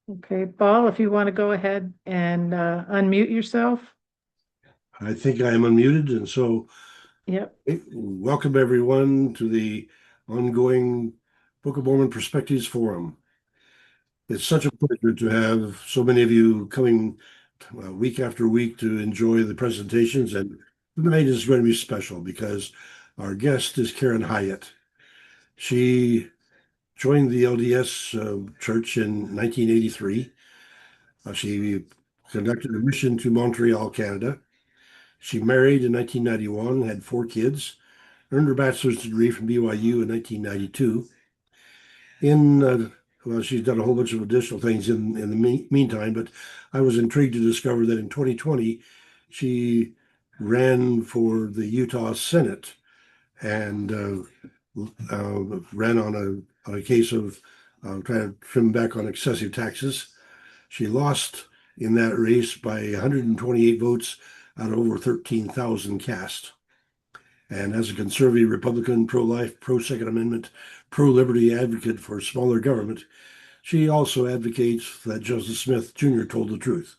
Okay, Paul, if you want to go ahead and unmute yourself. I think I am unmuted, and so Yep. welcome everyone to the ongoing Book of Mormon Perspectives Forum. It's such a pleasure to have so many of you coming week after week to enjoy the presentations, and tonight is going to be special because our guest is Karen Hyatt. She joined the LDS Church in 1983. She conducted a mission to Montreal, Canada. She married in 1991, had 4 kids, earned her bachelor's degree from BYU in 1992. Well, she's done a whole bunch of additional things in the meantime, but I was intrigued to discover that in 2020, she ran for the Utah Senate and ran on a case of trying to trim back on excessive taxes. She lost in that race by 128 votes out of over 13,000 cast. And as a conservative Republican, pro life, pro Second Amendment, pro liberty advocate for smaller government, she also advocates that Joseph Smith Jr. told the truth.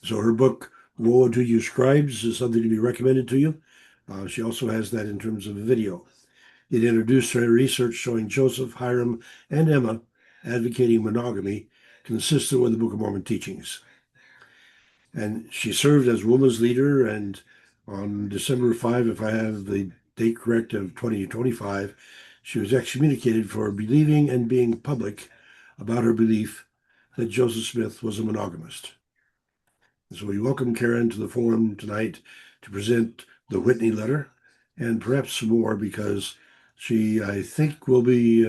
So her book, Woe Unto You Scribes, is something to be recommended to you. She also has that in terms of a video. It introduced her research showing Joseph, Hiram, and Emma advocating monogamy consistent with the Book of Mormon teachings. And she served as women's leader. And on December 5, if I have the date correct, of 2025, she was excommunicated for believing and being public about her belief that Joseph Smith was a monogamist. So we welcome Karen to the forum tonight to present the Whitney letter and perhaps some more because she, I think, will be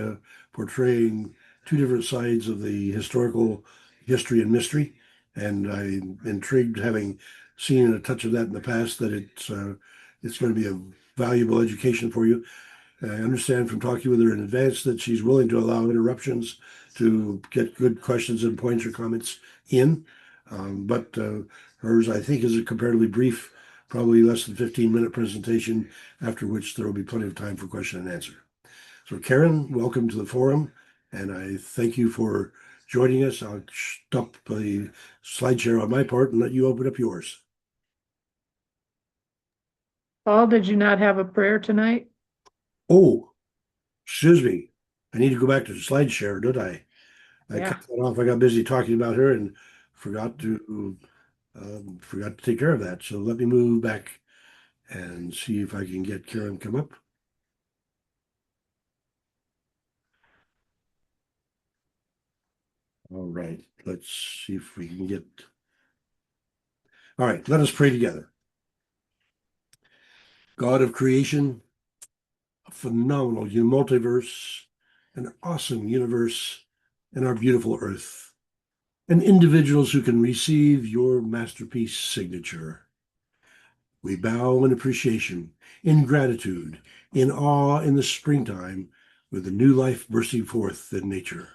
portraying two different sides of the historical history and mystery. And I'm intrigued, having seen a touch of that in the past, that it's going to be a valuable education for you. I understand from talking with her in advance that she's willing to allow interruptions to get good questions and points or comments in. But hers, I think, is a comparatively brief, probably less than 15-minute presentation, after which there will be plenty of time for question and answer. So Karen, welcome to the forum, and I thank you for joining us. I'll stop the slide share on my part and let you open up yours. Paul, did you not have a prayer tonight? Oh, excuse me. I need to go back to the slide share, don't I? I Yeah. cut that off. I got busy talking about her and forgot to take care of that. So let me move back and see if I can get Karen come up. All right, let's see if we can get. All right, let us pray together. God of creation, a phenomenal multiverse, an awesome universe, and our beautiful earth, and individuals who can receive your masterpiece signature. We bow in appreciation, in gratitude, in awe in the springtime, with a new life bursting forth in nature.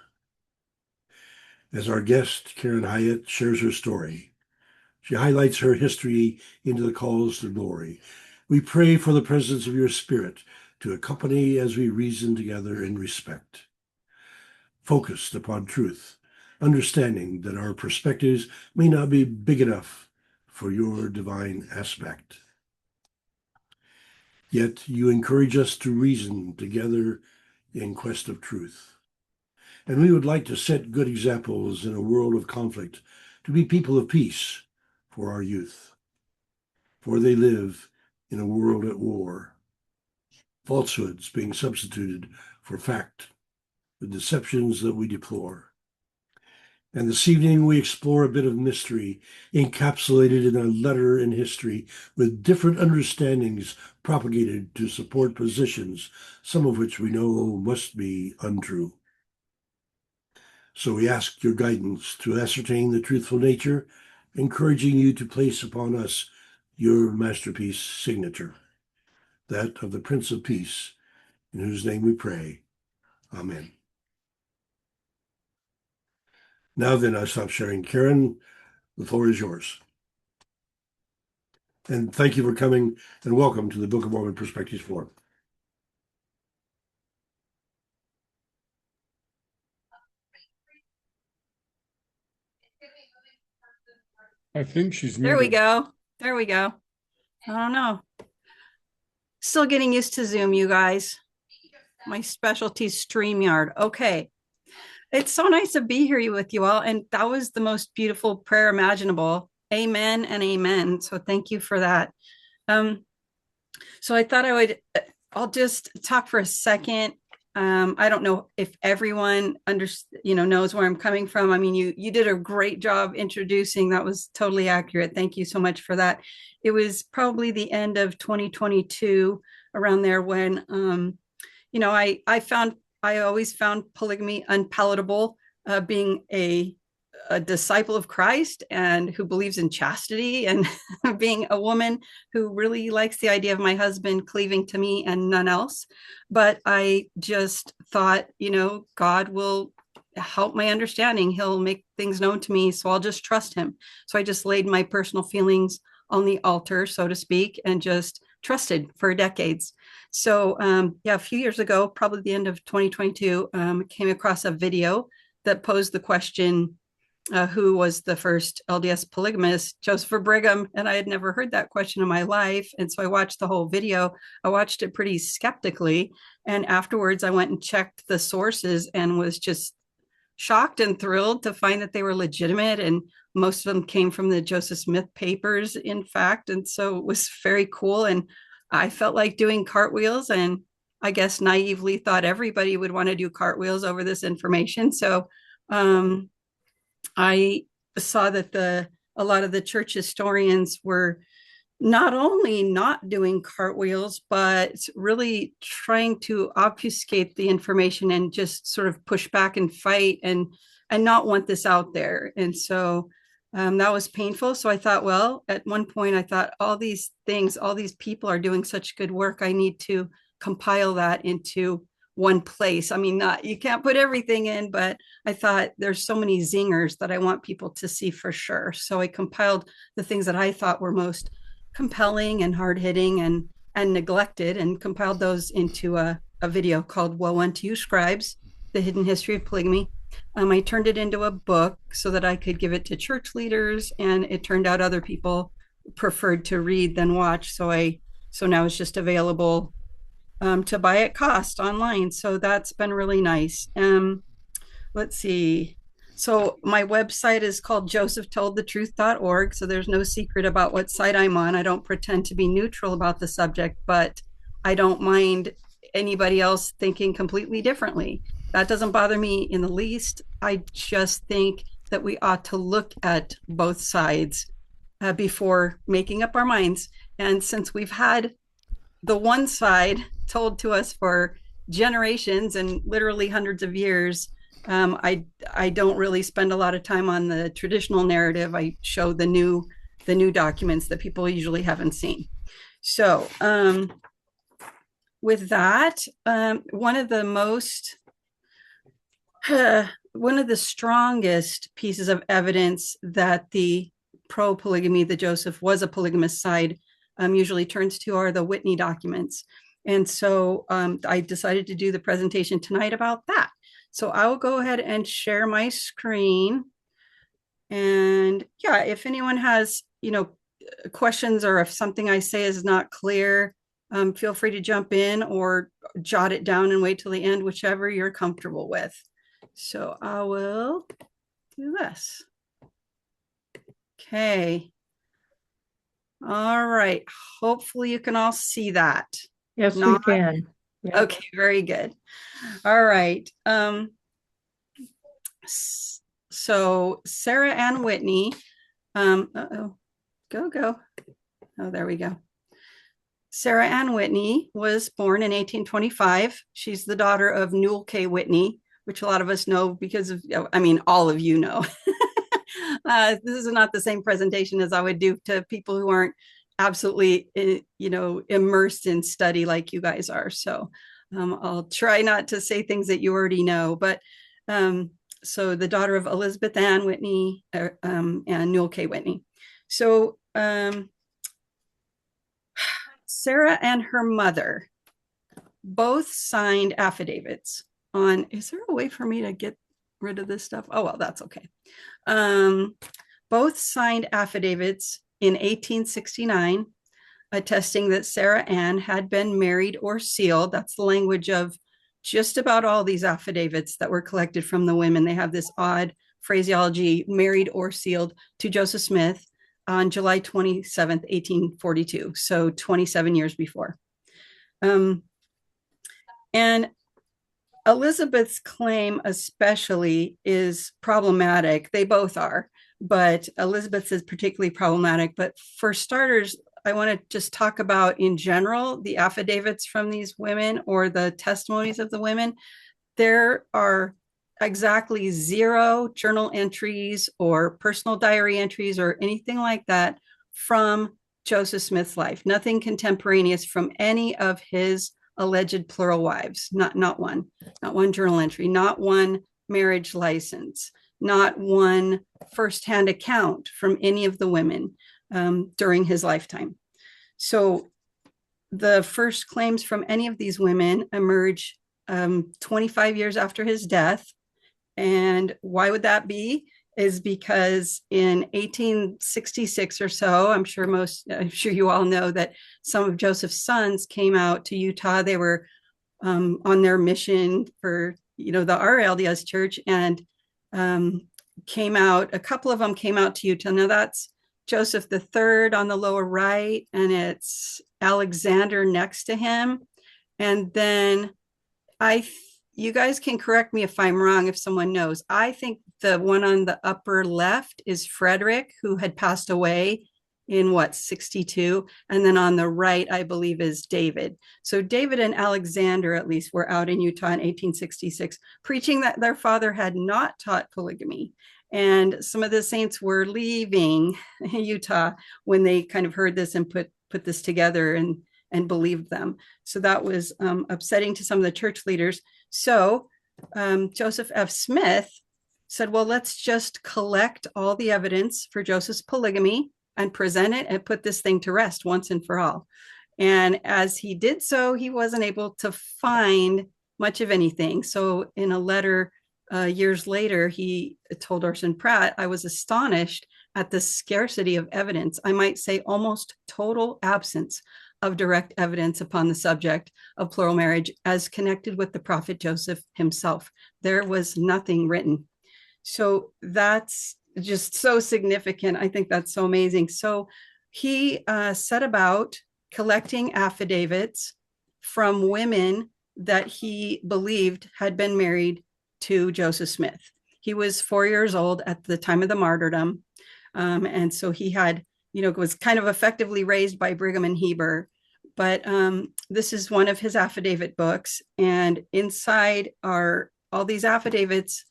As our guest, Karen Hyatt, shares her story, she highlights her history into the calls to glory. We pray for the presence of your spirit to accompany as we reason together in respect, focused upon truth, understanding that our perspectives may not be big enough for your divine aspect. Yet you encourage us to reason together in quest of truth. And we would like to set good examples in a world of conflict, to be people of peace for our youth. For they live in a world at war, falsehoods being substituted for fact, the deceptions that we deplore. And this evening we explore a bit of mystery encapsulated in a letter in history with different understandings propagated to support positions, some of which we know must be untrue. So we ask your guidance to ascertain the truthful nature, encouraging you to place upon us your masterpiece signature, that of the Prince of Peace, in whose name we pray. Amen. Now then, I stop sharing. Karen, the floor is yours. And thank you for coming and welcome to the Book of Mormon Perspectives Forum. I think she's There we muted. go. There we go. I don't know. Still getting used to Zoom, you guys. My specialty is StreamYard. Okay. It's so nice to be here with you all. And that was the most beautiful prayer imaginable. Amen and amen. So thank you for that. So I thought I'll just talk for a second. I don't know if everyone knows where I'm coming from. I mean, you did a great job introducing. That was totally accurate. Thank you so much for that. It was probably the end of 2022, around there, when I always found polygamy unpalatable, being a disciple of Christ and who believes in chastity, and being a woman who really likes the idea of my husband cleaving to me and none else. But I just thought, God will help my understanding. He'll make things known to me. So I'll just trust him. So I just laid my personal feelings on the altar, so to speak, and just trusted for decades. So a few years ago, probably the end of 2022, came across a video that posed the question, who was the first LDS polygamist, Joseph or Brigham? And I had never heard that question in my life. And so I watched the whole video. I watched it pretty skeptically. And afterwards, I went and checked the sources and was just shocked and thrilled to find that they were legitimate. And most of them came from the Joseph Smith papers, in fact. And so it was very cool. And I felt like doing cartwheels, and I guess naively thought everybody would want to do cartwheels over this information. So I saw that a lot of the church historians were not only not doing cartwheels, but really trying to obfuscate the information and just sort of push back and fight and not want this out there. And so that was painful. So I thought, well, at one point I thought, all these people are doing such good work. I need to compile that into one place. I mean, you can't put everything in, but I thought there's so many zingers that I want people to see for sure. So I compiled the things that I thought were most compelling and hard-hitting and neglected, and compiled those into a video called Woe Unto You Scribes, The Hidden History of Polygamy. I turned it into a book so that I could give it to church leaders, and it turned out other people preferred to read than watch. So now it's just available to buy at cost online. So that's been really nice. Let's see. So my website is called josephtoldthetruth.org. So there's no secret about what site I'm on. I don't pretend to be neutral about the subject, but I don't mind anybody else thinking completely differently. That doesn't bother me in the least. I just think that we ought to look at both sides before making up our minds. And since we've had the one side told to us for generations and literally hundreds of years, I don't really spend a lot of time on the traditional narrative. I show the new documents that people usually haven't seen. So with that, one of the strongest pieces of evidence that the pro-polygamy, the Joseph was a polygamist side, usually turns to are the Whitney documents. And so I decided to do the presentation tonight about that. So I will go ahead and share my screen. And yeah, if anyone has, questions, or if something I say is not clear, feel free to jump in or jot it down and wait till the end, whichever you're comfortable with. So I will do this. Okay. All right. Hopefully you can all see that. Yes, we can. Yeah. Okay, very good. All right. So Sarah Ann Whitney, go. Oh, there we go. Sarah Ann Whitney was born in 1825. She's the daughter of Newell K. Whitney, which a lot of us know because of, all of you know. This is not the same presentation as I would do to people who aren't absolutely, immersed in study like you guys are. So I'll try not to say things that you already know, but so the daughter of Elizabeth Ann Whitney and Newell K. Whitney. So Sarah and her mother both signed affidavits on, is there a way for me to get rid of this stuff. Oh, well, that's okay. Both signed affidavits in 1869 attesting that Sarah Ann had been married or sealed. That's the language of just about all these affidavits that were collected from the women. They have this odd phraseology, married or sealed, to Joseph Smith on July 27th, 1842. So 27 years before. And Elizabeth's claim especially is problematic. They both are, but Elizabeth's is particularly problematic. But for starters, I want to just talk about in general the affidavits from these women or the testimonies of the women. There are exactly 0 journal entries or personal diary entries or anything like that from Joseph Smith's life. Nothing contemporaneous from any of his alleged plural wives. Not one journal entry, not one marriage license, not one firsthand account from any of the women during his lifetime. So the first claims from any of these women emerge 25 years after his death. And why would that be? Is because in 1866 or so, I'm sure you all know that some of Joseph's sons came out to Utah. They were on their mission for, the RLDS church, and came out. A couple of them came out to Utah. Now that's Joseph the third on the lower right, and it's Alexander next to him. And then you guys can correct me if I'm wrong, if someone knows. I think the one on the upper left is Frederick, who had passed away in 62. And then on the right, I believe, is David. So David and Alexander, at least, were out in Utah in 1866, preaching that their father had not taught polygamy. And some of the saints were leaving Utah when they kind of heard this and put this together and believed them. So that was upsetting to some of the church leaders. So Joseph F. Smith said, well, let's just collect all the evidence for Joseph's polygamy and present it and put this thing to rest once and for all. And as he did so, he wasn't able to find much of anything. So in a letter years later, he told Orson Pratt, I was astonished at the scarcity of evidence. I might say almost total absence of direct evidence upon the subject of plural marriage as connected with the prophet Joseph himself. There was nothing written. So that's just so significant. I think that's so amazing. So he set about collecting affidavits from women that he believed had been married to Joseph Smith. He was 4 years old at the time of the martyrdom. And so he had, was kind of effectively raised by Brigham and Heber. But this is one of his affidavit books. And inside are all these affidavits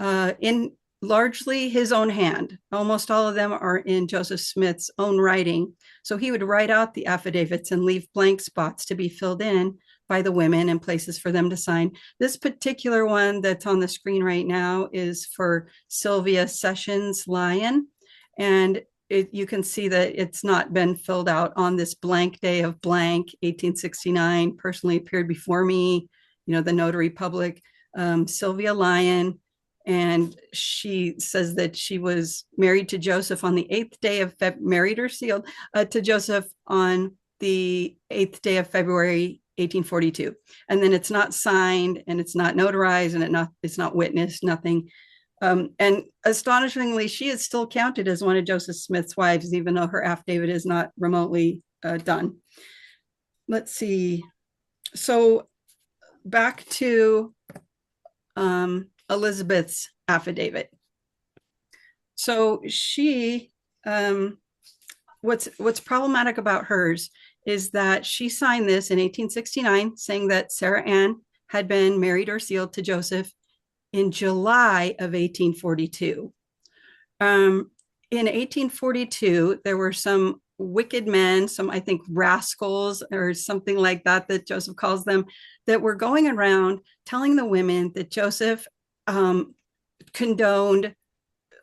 in largely his own hand. Almost all of them are in Joseph Smith's own writing. So he would write out the affidavits and leave blank spots to be filled in by the women and places for them to sign. This particular one that's on the screen right now is for Sylvia Sessions Lyon. And you can see that it's not been filled out on this blank day of blank, 1869, personally appeared before me, the notary public, Sylvia Lyon. And she says that she was married to Joseph on the 8th day of married or sealed to Joseph on the 8th day of February, 1842. And then it's not signed and it's not notarized and it's not witnessed, nothing. And astonishingly, she is still counted as one of Joseph Smith's wives, even though her affidavit is not remotely done. Let's see. So back to Elizabeth's affidavit. So she, what's problematic about hers is that she signed this in 1869 saying that Sarah Ann had been married or sealed to Joseph in July of 1842. In 1842, there were some wicked men, some, I think, rascals or something like that, that Joseph calls them, that were going around telling the women that Joseph condoned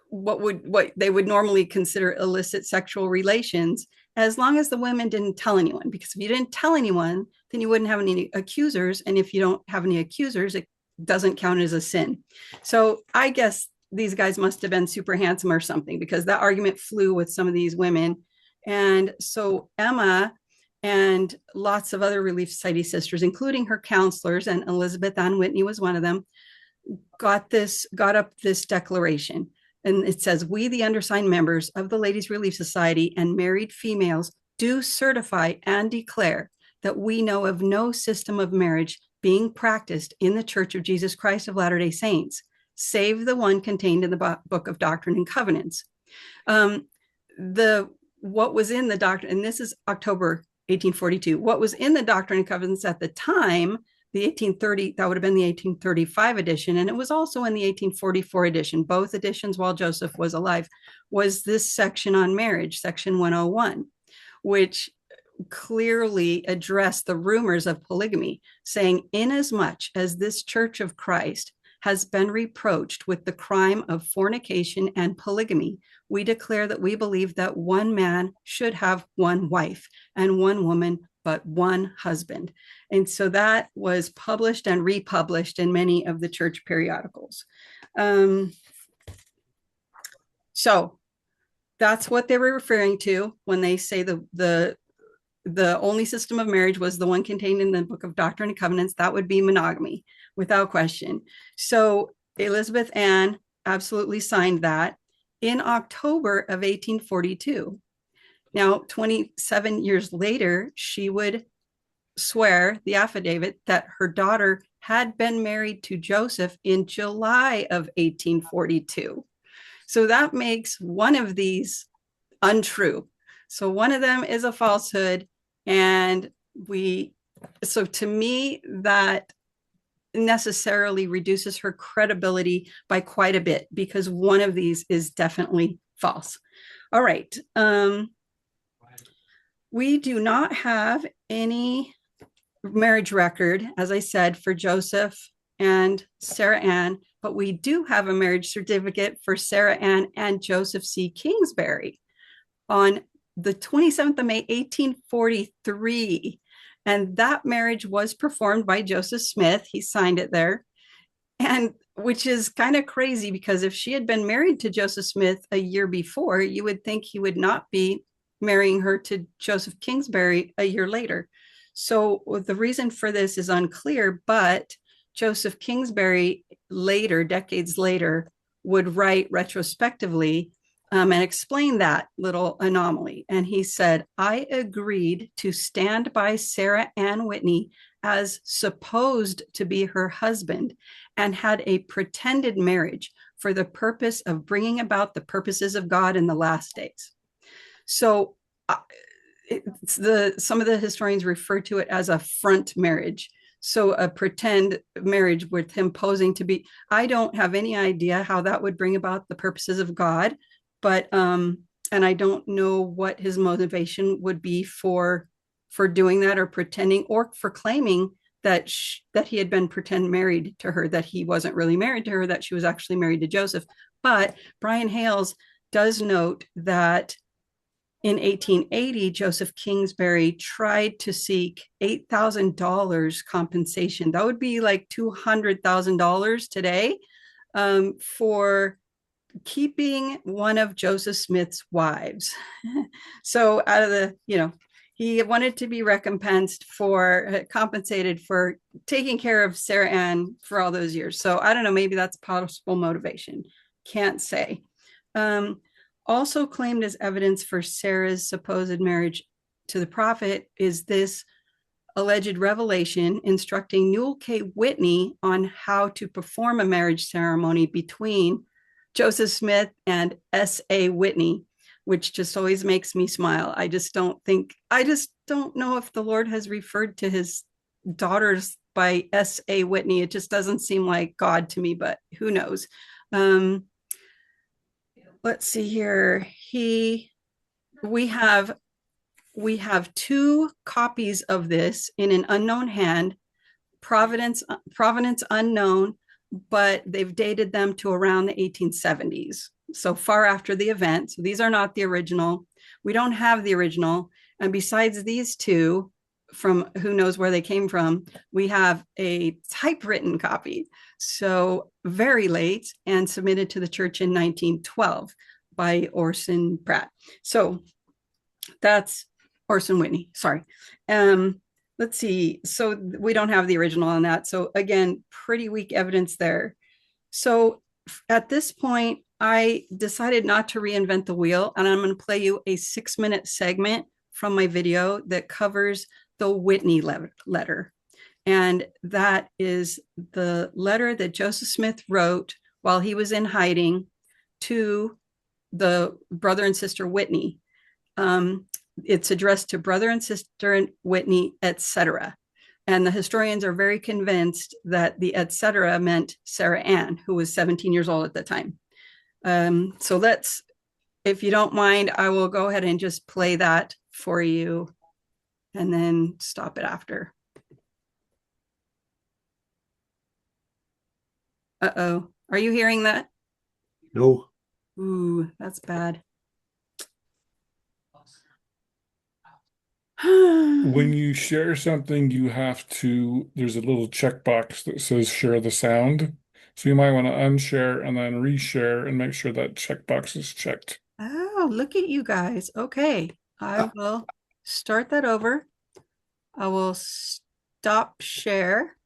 what they would normally consider illicit sexual relations, as long as the women didn't tell anyone. Because if you didn't tell anyone, then you wouldn't have any accusers. And if you don't have any accusers, doesn't count as a sin. So I guess these guys must have been super handsome or something, because that argument flew with some of these women. And so Emma and lots of other Relief Society sisters, including her counselors, and Elizabeth Ann Whitney was one of them, got up this declaration. And it says, we, the undersigned members of the Ladies Relief Society and married females, do certify and declare that we know of no system of marriage being practiced in the Church of Jesus Christ of Latter-day Saints, save the one contained in the Book of Doctrine and Covenants. What was in the doctrine, and this is October 1842, what was in the Doctrine and Covenants at the time, the 1830, that would have been the 1835 edition, and it was also in the 1844 edition, both editions while Joseph was alive, was this section on marriage, section 101, which clearly addressed the rumors of polygamy, saying, inasmuch as this Church of Christ has been reproached with the crime of fornication and polygamy, we declare that we believe that one man should have one wife and one woman but one husband. And so that was published and republished in many of the church periodicals. So that's what they were referring to when they say the only system of marriage was the one contained in the Book of Doctrine and Covenants. That would be monogamy, without question. So Elizabeth Ann absolutely signed that in October of 1842. Now, 27 years later, she would swear the affidavit that her daughter had been married to Joseph in July of 1842. So that makes one of these untrue. So one of them is a falsehood. And so to me, that necessarily reduces her credibility by quite a bit, because one of these is definitely false. All right. We do not have any marriage record, as I said, for Joseph and Sarah Ann, but we do have a marriage certificate for Sarah Ann and Joseph C. Kingsbury on the 27th of May, 1843. And that marriage was performed by Joseph Smith. He signed it there. And which is kind of crazy, because if she had been married to Joseph Smith a year before, you would think he would not be marrying her to Joseph Kingsbury a year later. So the reason for this is unclear, but Joseph Kingsbury later, decades later, would write retrospectively and explain that little anomaly. And he said, I agreed to stand by Sarah Ann Whitney as supposed to be her husband and had a pretended marriage for the purpose of bringing about the purposes of God in the last days. So some of the historians refer to it as a front marriage. So a pretend marriage with him posing to be, I don't have any idea how that would bring about the purposes of God, but, and I don't know what his motivation would be for doing that, or pretending, or for claiming that he had been pretend married to her, that he wasn't really married to her, that she was actually married to Joseph. But Brian Hales does note that in 1880, Joseph Kingsbury tried to seek $8,000 compensation. That would be like $200,000 today, for keeping one of Joseph Smith's wives. So out of the, he wanted to be compensated for taking care of Sarah Ann for all those years. So I don't know, maybe that's possible motivation. Can't say. Also claimed as evidence for Sarah's supposed marriage to the prophet is this alleged revelation instructing Newell K. Whitney on how to perform a marriage ceremony between Joseph Smith and S.A. Whitney, which just always makes me smile. I just don't know if the Lord has referred to his daughters by S.A. Whitney. It just doesn't seem like God to me, but who knows? Let's see here. We have 2 copies of this in an unknown hand, provenance unknown, but they've dated them to around the 1870s. So far after the event. So these are not the original. We don't have the original. And besides these 2, from who knows where they came from, we have a typewritten copy. So very late, and submitted to the church in 1912 by Orson Pratt. So that's Orson Whitney, sorry. Let's see. So we don't have the original on that. So again, pretty weak evidence there. So at this point, I decided not to reinvent the wheel, and I'm going to play you a 6-minute segment from my video that covers the Whitney letter. And that is the letter that Joseph Smith wrote while he was in hiding to the brother and sister Whitney. It's addressed to brother and sister Whitney, etc. And the historians are very convinced that the etc. meant Sarah Ann, who was 17 years old at the time. So let's, if you don't mind, I will go ahead and just play that for you and then stop it after. Uh-oh. Are you hearing that? No. Ooh, that's bad. When you share something, you have to, there's a little checkbox that says share the sound. So you might want to unshare and then reshare and make sure that checkbox is checked. Oh, look at you guys. Okay, I will start that over. I will stop share.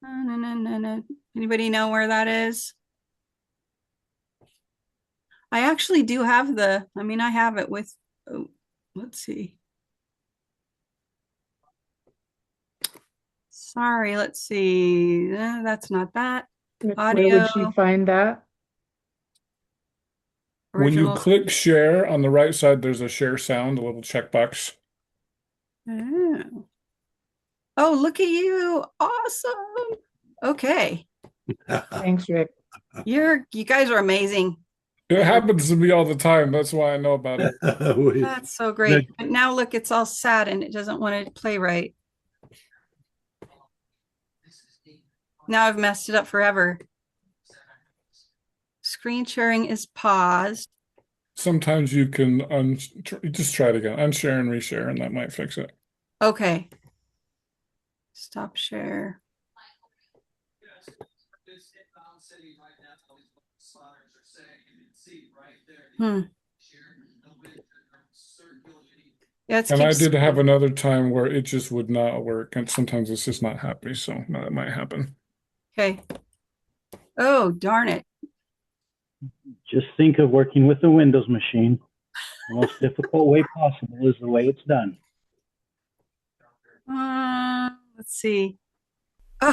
No. Anybody know where that is? I actually do have I have it with, oh, let's see. Sorry, let's see. That's not that. Where would she Audio. find that? When you Original. click share on the right side, there's a share sound, a little checkbox. Oh, look at you. Awesome. Okay. Thanks, Rick. You guys are amazing. It happens to me all the time. That's why I know about it. That's so great. But now look, it's all sad and it doesn't want to play right. Now I've messed it up forever. Screen sharing is paused. Sometimes you can just try it again. Unshare and reshare, and that might fix it. Okay. Stop share. Yeah, and I did have another time where it just would not work, and sometimes it's just not happy, so that might happen. Okay. Oh, darn it. Just think of working with a Windows machine. The most difficult way possible is the way it's done. Let's see.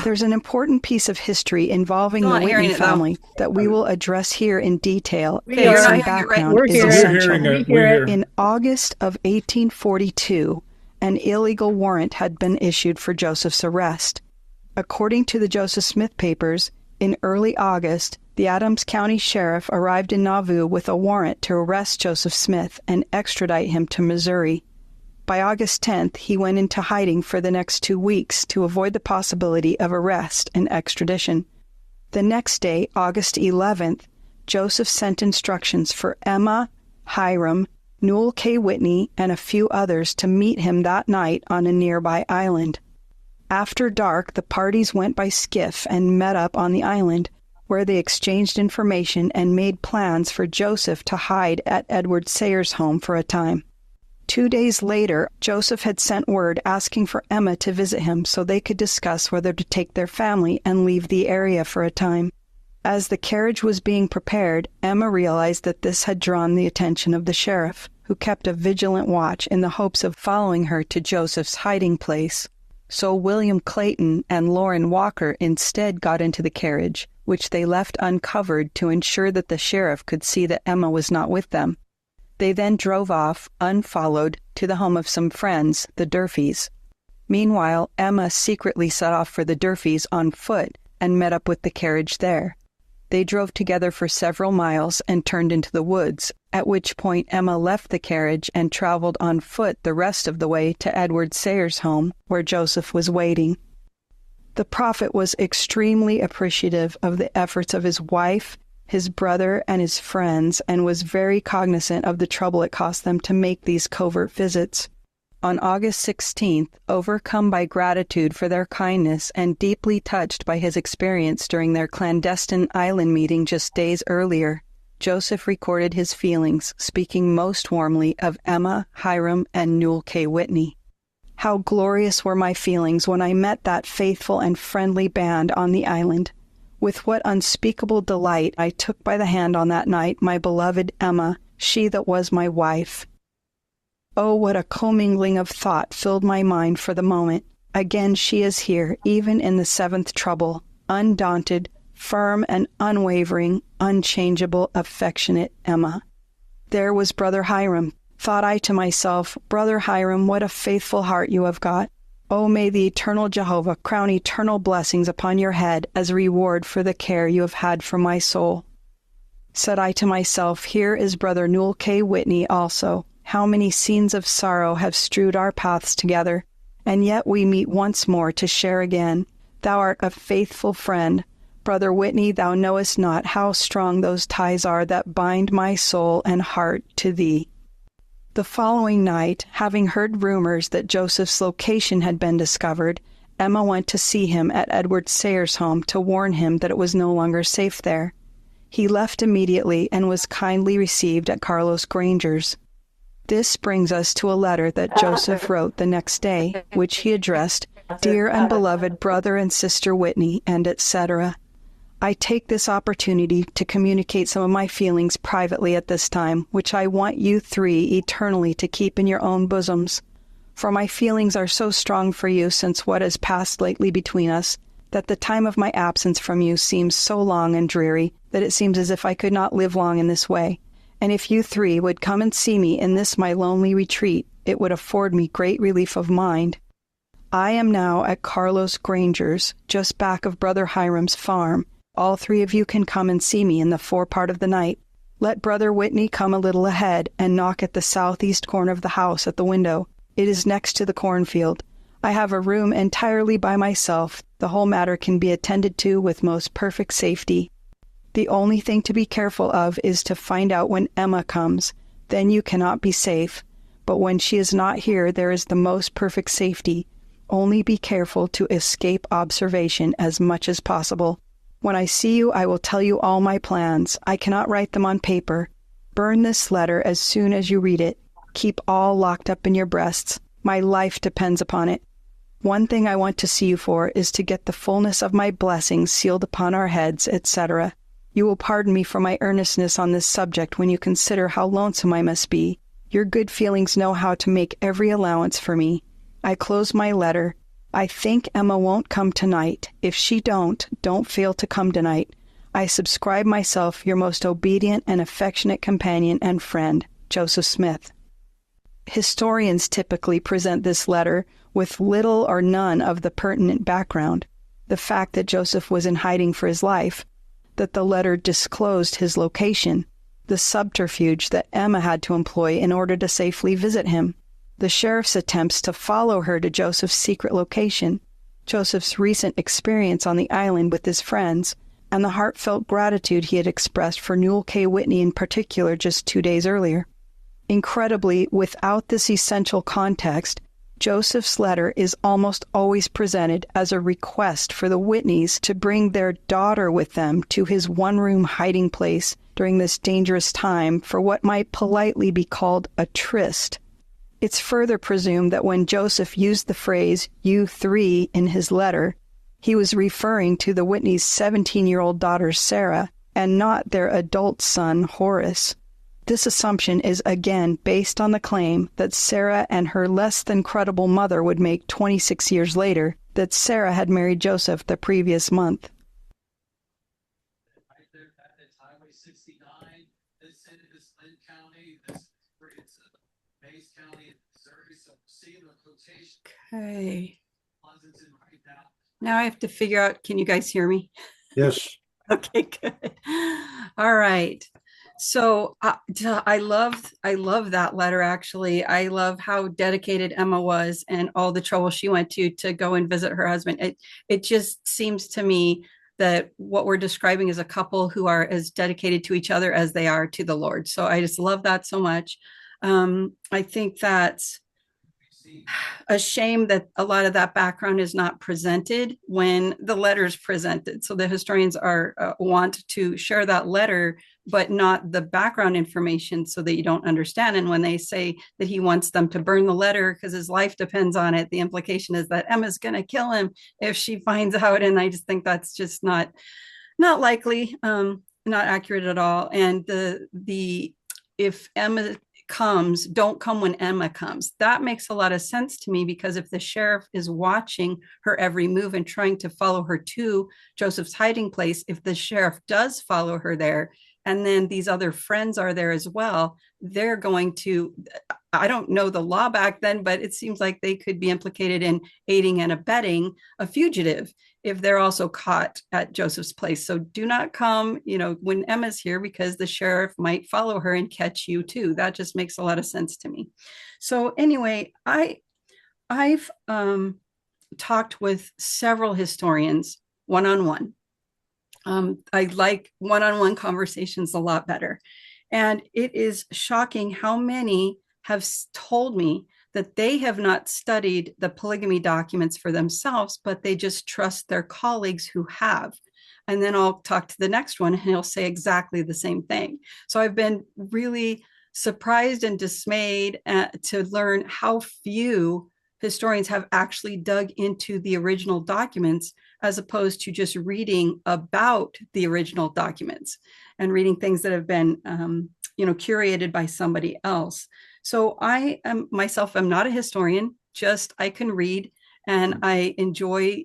There's an important piece of history involving the Whitney family that we will address here in detail. Okay, and some background is essential. In August of 1842, an illegal warrant had been issued for Joseph's arrest. According to the Joseph Smith papers, in early August, the Adams County Sheriff arrived in Nauvoo with a warrant to arrest Joseph Smith and extradite him to Missouri. By August 10th, he went into hiding for the next 2 weeks to avoid the possibility of arrest and extradition. The next day, August 11th, Joseph sent instructions for Emma, Hiram, Newell K. Whitney, and a few others to meet him that night on a nearby island. After dark, the parties went by skiff and met up on the island, where they exchanged information and made plans for Joseph to hide at Edward Sayers' home for a time. 2 days later, Joseph had sent word asking for Emma to visit him so they could discuss whether to take their family and leave the area for a time. As the carriage was being prepared, Emma realized that this had drawn the attention of the sheriff, who kept a vigilant watch in the hopes of following her to Joseph's hiding place. So William Clayton and Lauren Walker instead got into the carriage, which they left uncovered to ensure that the sheriff could see that Emma was not with them. They then drove off, unfollowed, to the home of some friends, the Durfees. Meanwhile, Emma secretly set off for the Durfees on foot and met up with the carriage there. They drove together for several miles and turned into the woods, at which point Emma left the carriage and traveled on foot the rest of the way to Edward Sayers' home, where Joseph was waiting. The prophet was extremely appreciative of the efforts of his wife, his brother, and his friends, and was very cognizant of the trouble it cost them to make these covert visits. On August 16th, overcome by gratitude for their kindness and deeply touched by his experience during their clandestine island meeting just days earlier, Joseph recorded his feelings, speaking most warmly of Emma, Hiram, and Newell K. Whitney. How glorious were my feelings when I met that faithful and friendly band on the island. With what unspeakable delight I took by the hand on that night my beloved Emma, she that was my wife. Oh, what a commingling of thought filled my mind for the moment. Again she is here, even in the seventh trouble, undaunted, firm and unwavering, unchangeable, affectionate Emma. There was Brother Hiram. Thought I to myself, Brother Hiram, what a faithful heart you have got. Oh, may the eternal Jehovah crown eternal blessings upon your head as a reward for the care you have had for my soul. Said I to myself, here is Brother Newell K. Whitney also. How many scenes of sorrow have strewed our paths together, and yet we meet once more to share again. Thou art a faithful friend. Brother Whitney, thou knowest not how strong those ties are that bind my soul and heart to thee. The following night, having heard rumors that Joseph's location had been discovered, Emma went to see him at Edward Sayers' home to warn him that it was no longer safe there. He left immediately and was kindly received at Carlos Granger's. This brings us to a letter that Joseph wrote the next day, which he addressed, Dear and beloved brother and sister Whitney, and etc. I take this opportunity to communicate some of my feelings privately at this time, which I want you three eternally to keep in your own bosoms. For my feelings are so strong for you since what has passed lately between us, that the time of my absence from you seems so long and dreary that it seems as if I could not live long in this way. And if you three would come and see me in this my lonely retreat, it would afford me great relief of mind. I am now at Carlos Granger's, just back of Brother Hiram's farm. All three of you can come and see me in the forepart of the night. Let Brother Whitney come a little ahead and knock at the southeast corner of the house at the window. It is next to the cornfield. I have a room entirely by myself. The whole matter can be attended to with most perfect safety. The only thing to be careful of is to find out when Emma comes. Then you cannot be safe. But when she is not here, there is the most perfect safety. Only be careful to escape observation as much as possible. When I see you, I will tell you all my plans. I cannot write them on paper. Burn this letter as soon as you read it. Keep all locked up in your breasts. My life depends upon it. One thing I want to see you for is to get the fullness of my blessings sealed upon our heads, etc. You will pardon me for my earnestness on this subject when you consider how lonesome I must be. Your good feelings know how to make every allowance for me. I close my letter. I think Emma won't come tonight. If she don't fail to come tonight. I subscribe myself your most obedient and affectionate companion and friend, Joseph Smith. Historians typically present this letter with little or none of the pertinent background. The fact that Joseph was in hiding for his life, that the letter disclosed his location, the subterfuge that Emma had to employ in order to safely visit him, the sheriff's attempts to follow her to Joseph's secret location, Joseph's recent experience on the island with his friends, and the heartfelt gratitude he had expressed for Newell K. Whitney in particular just 2 days earlier. Incredibly, without this essential context, Joseph's letter is almost always presented as a request for the Whitneys to bring their daughter with them to his one-room hiding place during this dangerous time for what might politely be called a tryst. It's further presumed that when Joseph used the phrase, "you three," in his letter, he was referring to the Whitneys' 17-year-old daughter Sarah and not their adult son Horace. This assumption is again based on the claim that Sarah and her less than credible mother would make 26 years later that Sarah had married Joseph the previous month. Okay. Now I have to figure out, can you guys hear me? Yes. Okay, good. All right. So I love that letter, actually. I love how dedicated Emma was and all the trouble she went to go and visit her husband. It just seems to me that what we're describing is a couple who are as dedicated to each other as they are to the Lord. So I just love that so much. I think that's a shame that a lot of that background is not presented when the letter is presented. So the historians want to share that letter, but not the background information so that you don't understand. And when they say that he wants them to burn the letter because his life depends on it, the implication is that Emma's going to kill him if she finds out. And I just think that's just not likely, not accurate at all. And if Emma comes, don't come when Emma comes. That makes a lot of sense to me, because if the sheriff is watching her every move and trying to follow her to Joseph's hiding place, if the sheriff does follow her there, and then these other friends are there as well, they're going to, I don't know the law back then, but it seems like they could be implicated in aiding and abetting a fugitive if they're also caught at Joseph's place. So do not come, when Emma's here, because the sheriff might follow her and catch you too. That just makes a lot of sense to me. So anyway, I've talked with several historians one-on-one. I like one-on-one conversations a lot better. And it is shocking how many have told me that they have not studied the polygamy documents for themselves, but they just trust their colleagues who have. And then I'll talk to the next one and he'll say exactly the same thing. So I've been really surprised and dismayed to learn how few historians have actually dug into the original documents, as opposed to just reading about the original documents and reading things that have been curated by somebody else. So I am myself, I'm not a historian, just I can read and I enjoy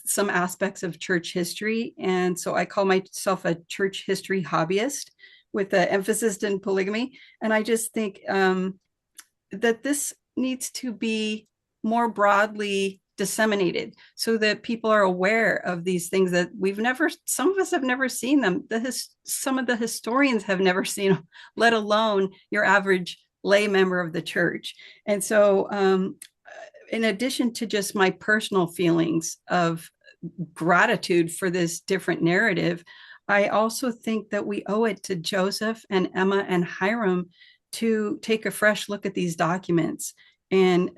some aspects of church history. And so I call myself a church history hobbyist with an emphasis in polygamy. And I just think that this needs to be more broadly disseminated so that people are aware of these things that some of us have never seen them. Some of the historians have never seen them, let alone your average lay member of the church. And so in addition to just my personal feelings of gratitude for this different narrative, I also think that we owe it to Joseph and Emma and Hiram to take a fresh look at these documents and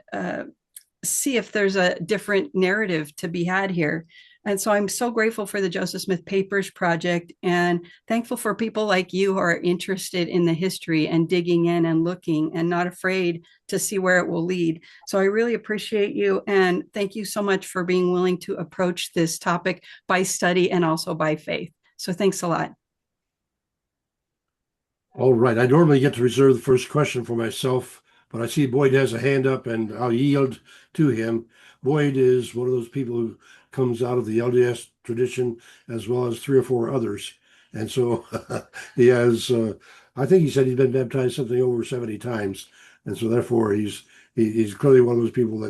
see if there's a different narrative to be had here. And so I'm so grateful for the Joseph Smith Papers Project, and thankful for people like you who are interested in the history and digging in and looking and not afraid to see where it will lead. So I really appreciate you, and thank you so much for being willing to approach this topic by study and also by faith. So thanks a lot. All right. I normally get to reserve the first question for myself, but I see Boyd has a hand up and I'll yield to him. Boyd is one of those people who comes out of the LDS tradition, as well as 3 or 4 others. And so he has, I think he said he's been baptized something over 70 times. And so therefore he's clearly one of those people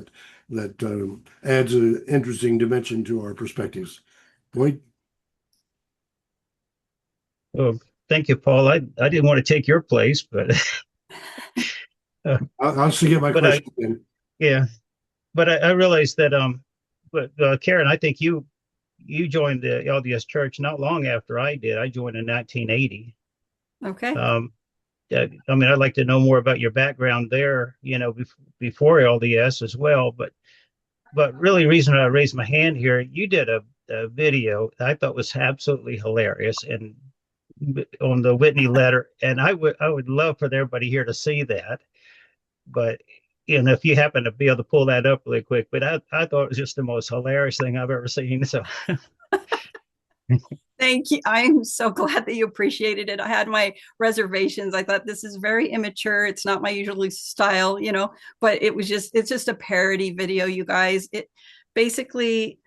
that adds an interesting dimension to our perspectives. Boyd? Oh, thank you, Paul. I didn't want to take your place, but I'll still get my question in. Yeah, but I realized that Karen, I think you joined the LDS Church not long after I did. I joined in 1980. Okay. I mean, I'd like to know more about your background there, before LDS as well. But really, the reason I raised my hand here, you did a video that I thought was absolutely hilarious and on the Whitney letter, and I would love for everybody here to see that. But if you happen to be able to pull that up really quick, but I thought it was just the most hilarious thing I've ever seen. So thank you. I'm so glad that you appreciated it. I had my reservations. I thought this is very immature. It's not my usual style, but it's just a parody video, you guys. It basically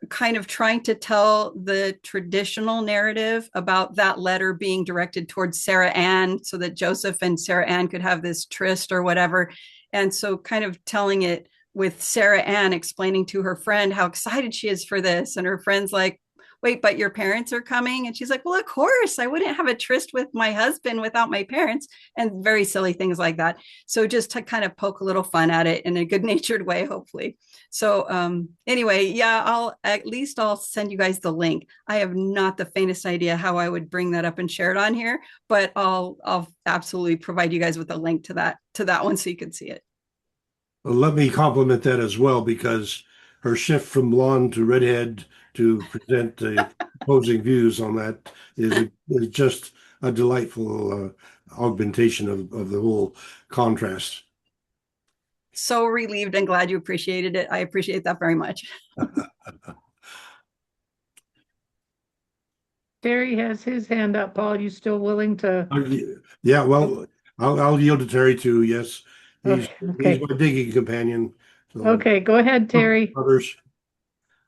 kind of trying to tell the traditional narrative about that letter being directed towards Sarah Ann so that Joseph and Sarah Ann could have this tryst or whatever. And so kind of telling it with Sarah Ann explaining to her friend how excited she is for this. And her friend's like, wait, but your parents are coming? And she's like, well, of course, I wouldn't have a tryst with my husband without my parents, and very silly things like that. So just to kind of poke a little fun at it in a good natured way, hopefully. So anyway, yeah, I'll send you guys the link. I have not the faintest idea how I would bring that up and share it on here, but I'll absolutely provide you guys with a link to that one so you can see it. Well, let me compliment that as well, because her shift from blonde to redhead to present the opposing views on that is just a delightful augmentation of the whole contrast. So relieved and glad you appreciated it. I appreciate that very much. Terry has his hand up. Paul, you still willing to? Yeah, well, I'll yield to Terry too. Yes, he's Okay. my digging companion. So Okay, go ahead, Terry. others.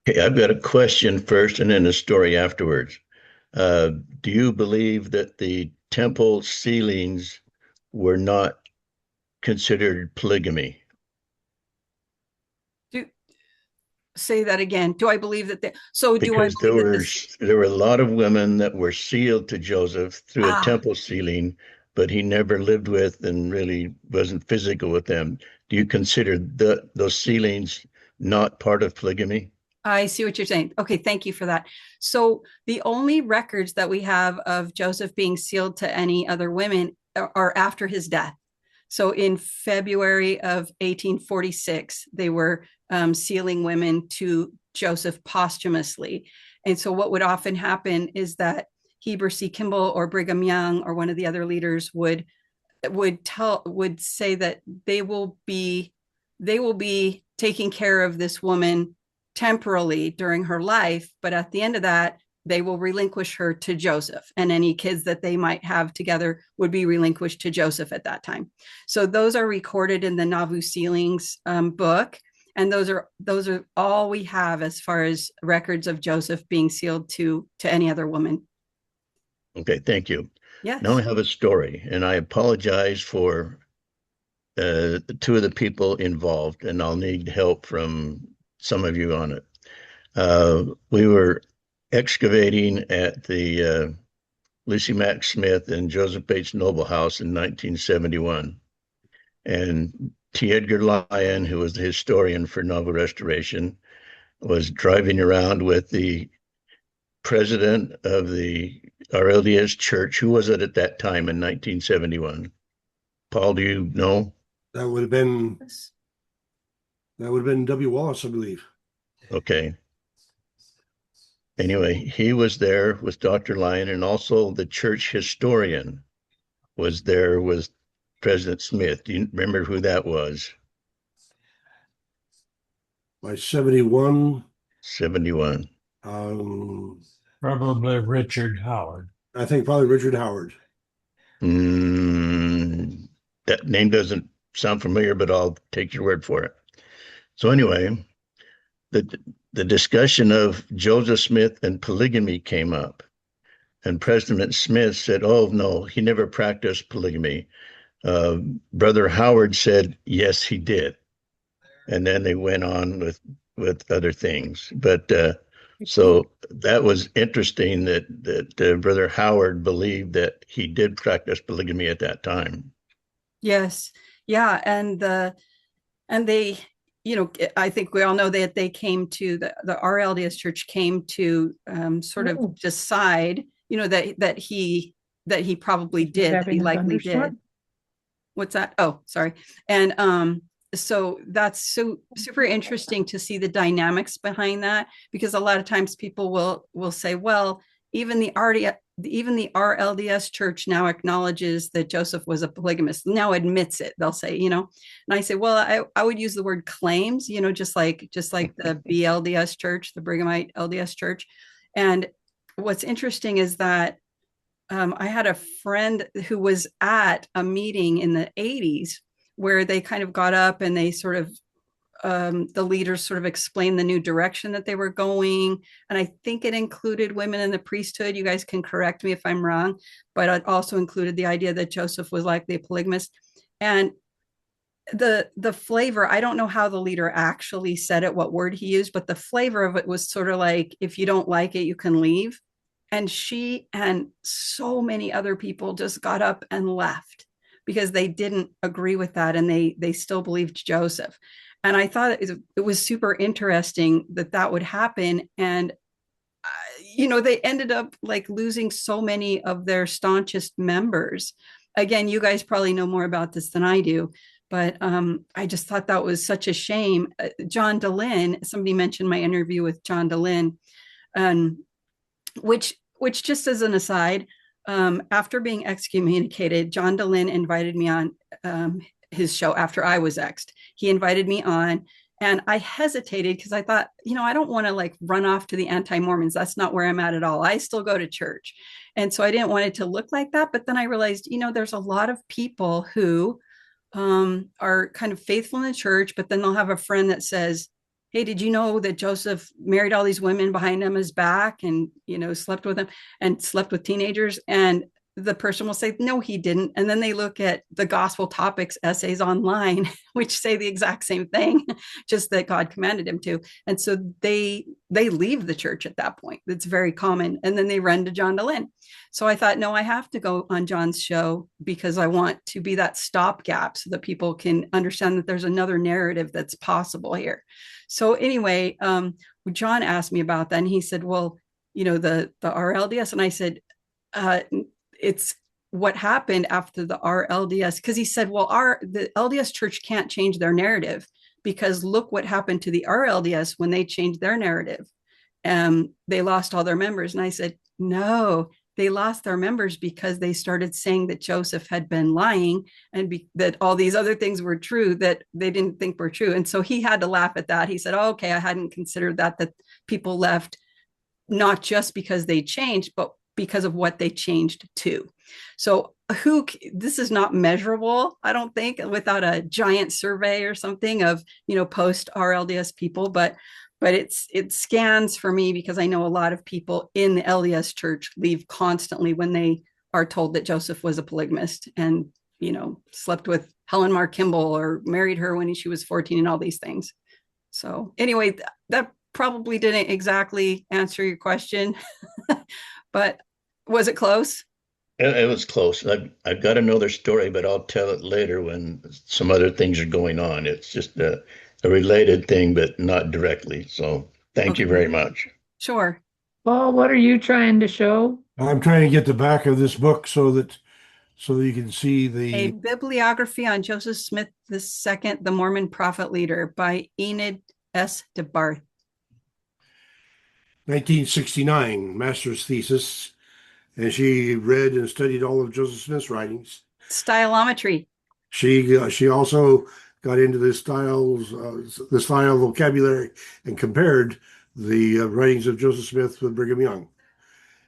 Okay, I've got a question first and then a story afterwards. Do you believe that the temple ceilings were not considered polygamy? Say that again. Do I believe that Because there were a lot of women that were sealed to Joseph through a temple ceiling, but he never lived with and really wasn't physical with them. Do you consider those ceilings not part of polygamy? I see what you're saying. Okay, thank you for that. So the only records that we have of Joseph being sealed to any other women are after his death. So in February of 1846, they were sealing women to Joseph posthumously. And so what would often happen is that Heber C. Kimball or Brigham Young or one of the other leaders would say that they will be taking care of this woman temporarily during her life, but at the end of that, they will relinquish her to Joseph, and any kids that they might have together would be relinquished to Joseph at that time. So those are recorded in the Nauvoo Sealings book, and those are all we have as far as records of Joseph being sealed to any other woman. Okay, thank you. Yes. Now I have a story, and I apologize for two of the people involved, and I'll need help from some of you on it. We were excavating at the Lucy Mack Smith and Joseph Bates Noble House in 1971. And T. Edgar Lyon, who was the historian for Nauvoo Restoration, was driving around with the president of the RLDS Church. Who was it at that time in 1971? Paul, do you know? That would have been W. Wallace, I believe. Okay. Anyway, he was there with Dr. Lyon, and also the church historian was there with President Smith. Do you remember who that was? By 71. 71. Probably Richard Howard. I think probably Richard Howard. That name doesn't sound familiar, but I'll take your word for it. So anyway, the discussion of Joseph Smith and polygamy came up, and President Smith said, "Oh no, he never practiced polygamy." Brother Howard said, "Yes, he did," and then they went on with other things. But so that was interesting that Brother Howard believed that he did practice polygamy at that time. Yes, yeah, and they. I think we all know that they came to the RLDS Church came to sort of decide, that he probably did, that he likely did. What's that? Oh, sorry. And so that's so super interesting to see the dynamics behind that, because a lot of times people will say, well, even the RLDS Church now acknowledges that Joseph was a polygamist, now admits it, they'll say, and I say, well, I would use the word claims, just like the BLDS Church, the Brighamite LDS Church. And what's interesting is that I had a friend who was at a meeting in the 80s where they kind of got up and they sort of the leaders sort of explained the new direction that they were going. And I think it included women in the priesthood. You guys can correct me if I'm wrong, but it also included the idea that Joseph was likely a polygamist. And the flavor, I don't know how the leader actually said it, what word he used, but the flavor of it was sort of like, if you don't like it, you can leave. And she and so many other people just got up and left because they didn't agree with that, and they still believed Joseph. And I thought it was super interesting that that would happen. And they ended up like losing so many of their staunchest members. Again, you guys probably know more about this than I do, but I just thought that was such a shame. John Dehlin, somebody mentioned my interview with John Dehlin, and which just as an aside, after being excommunicated, John Dehlin invited me on his show after I was exed. He invited me on, and I hesitated because I thought, I don't want to like run off to the anti-Mormons. That's not where I'm at all. I still go to church. And so I didn't want it to look like that. But then I realized, there's a lot of people who are kind of faithful in the church, but then they'll have a friend that says, hey, did you know that Joseph married all these women behind Emma's back and, slept with them and slept with teenagers? And the person will say, no, he didn't. And then they look at the gospel topics essays online, which say the exact same thing, just that God commanded him to. And so they leave the church at that point. It's very common. And then they run to John Dehlin. So I thought, no, I have to go on John's show because I want to be that stopgap so that people can understand that there's another narrative that's possible here. So anyway, John asked me about that, and he said, well, the RLDS. And I said, it's what happened after the RLDS, because he said, well, the LDS church can't change their narrative because look what happened to the RLDS when they changed their narrative. They lost all their members. And I said, no, they lost their members because they started saying that Joseph had been lying and that all these other things were true that they didn't think were true. And so he had to laugh at that. He said, oh, okay, I hadn't considered that people left not just because they changed, but because of what they changed to. So this is not measurable, I don't think, without a giant survey or something of, post RLDS people, but it scans for me because I know a lot of people in the LDS church leave constantly when they are told that Joseph was a polygamist and, slept with Helen Mar Kimball or married her when she was 14 and all these things. So anyway, that probably didn't exactly answer your question, but was it close? It was close. I've got another story, but I'll tell it later when some other things are going on. It's just a related thing, but not directly. So thank you very much. Sure. Paul, what are you trying to show? I'm trying to get the back of this book so that you can see A bibliography on Joseph Smith II, the Mormon prophet leader, by Enid S. DeBarth. 1969 master's thesis, and she read and studied all of Joseph Smith's writings. Stylometry. She also got into the style vocabulary and compared the writings of Joseph Smith with Brigham Young.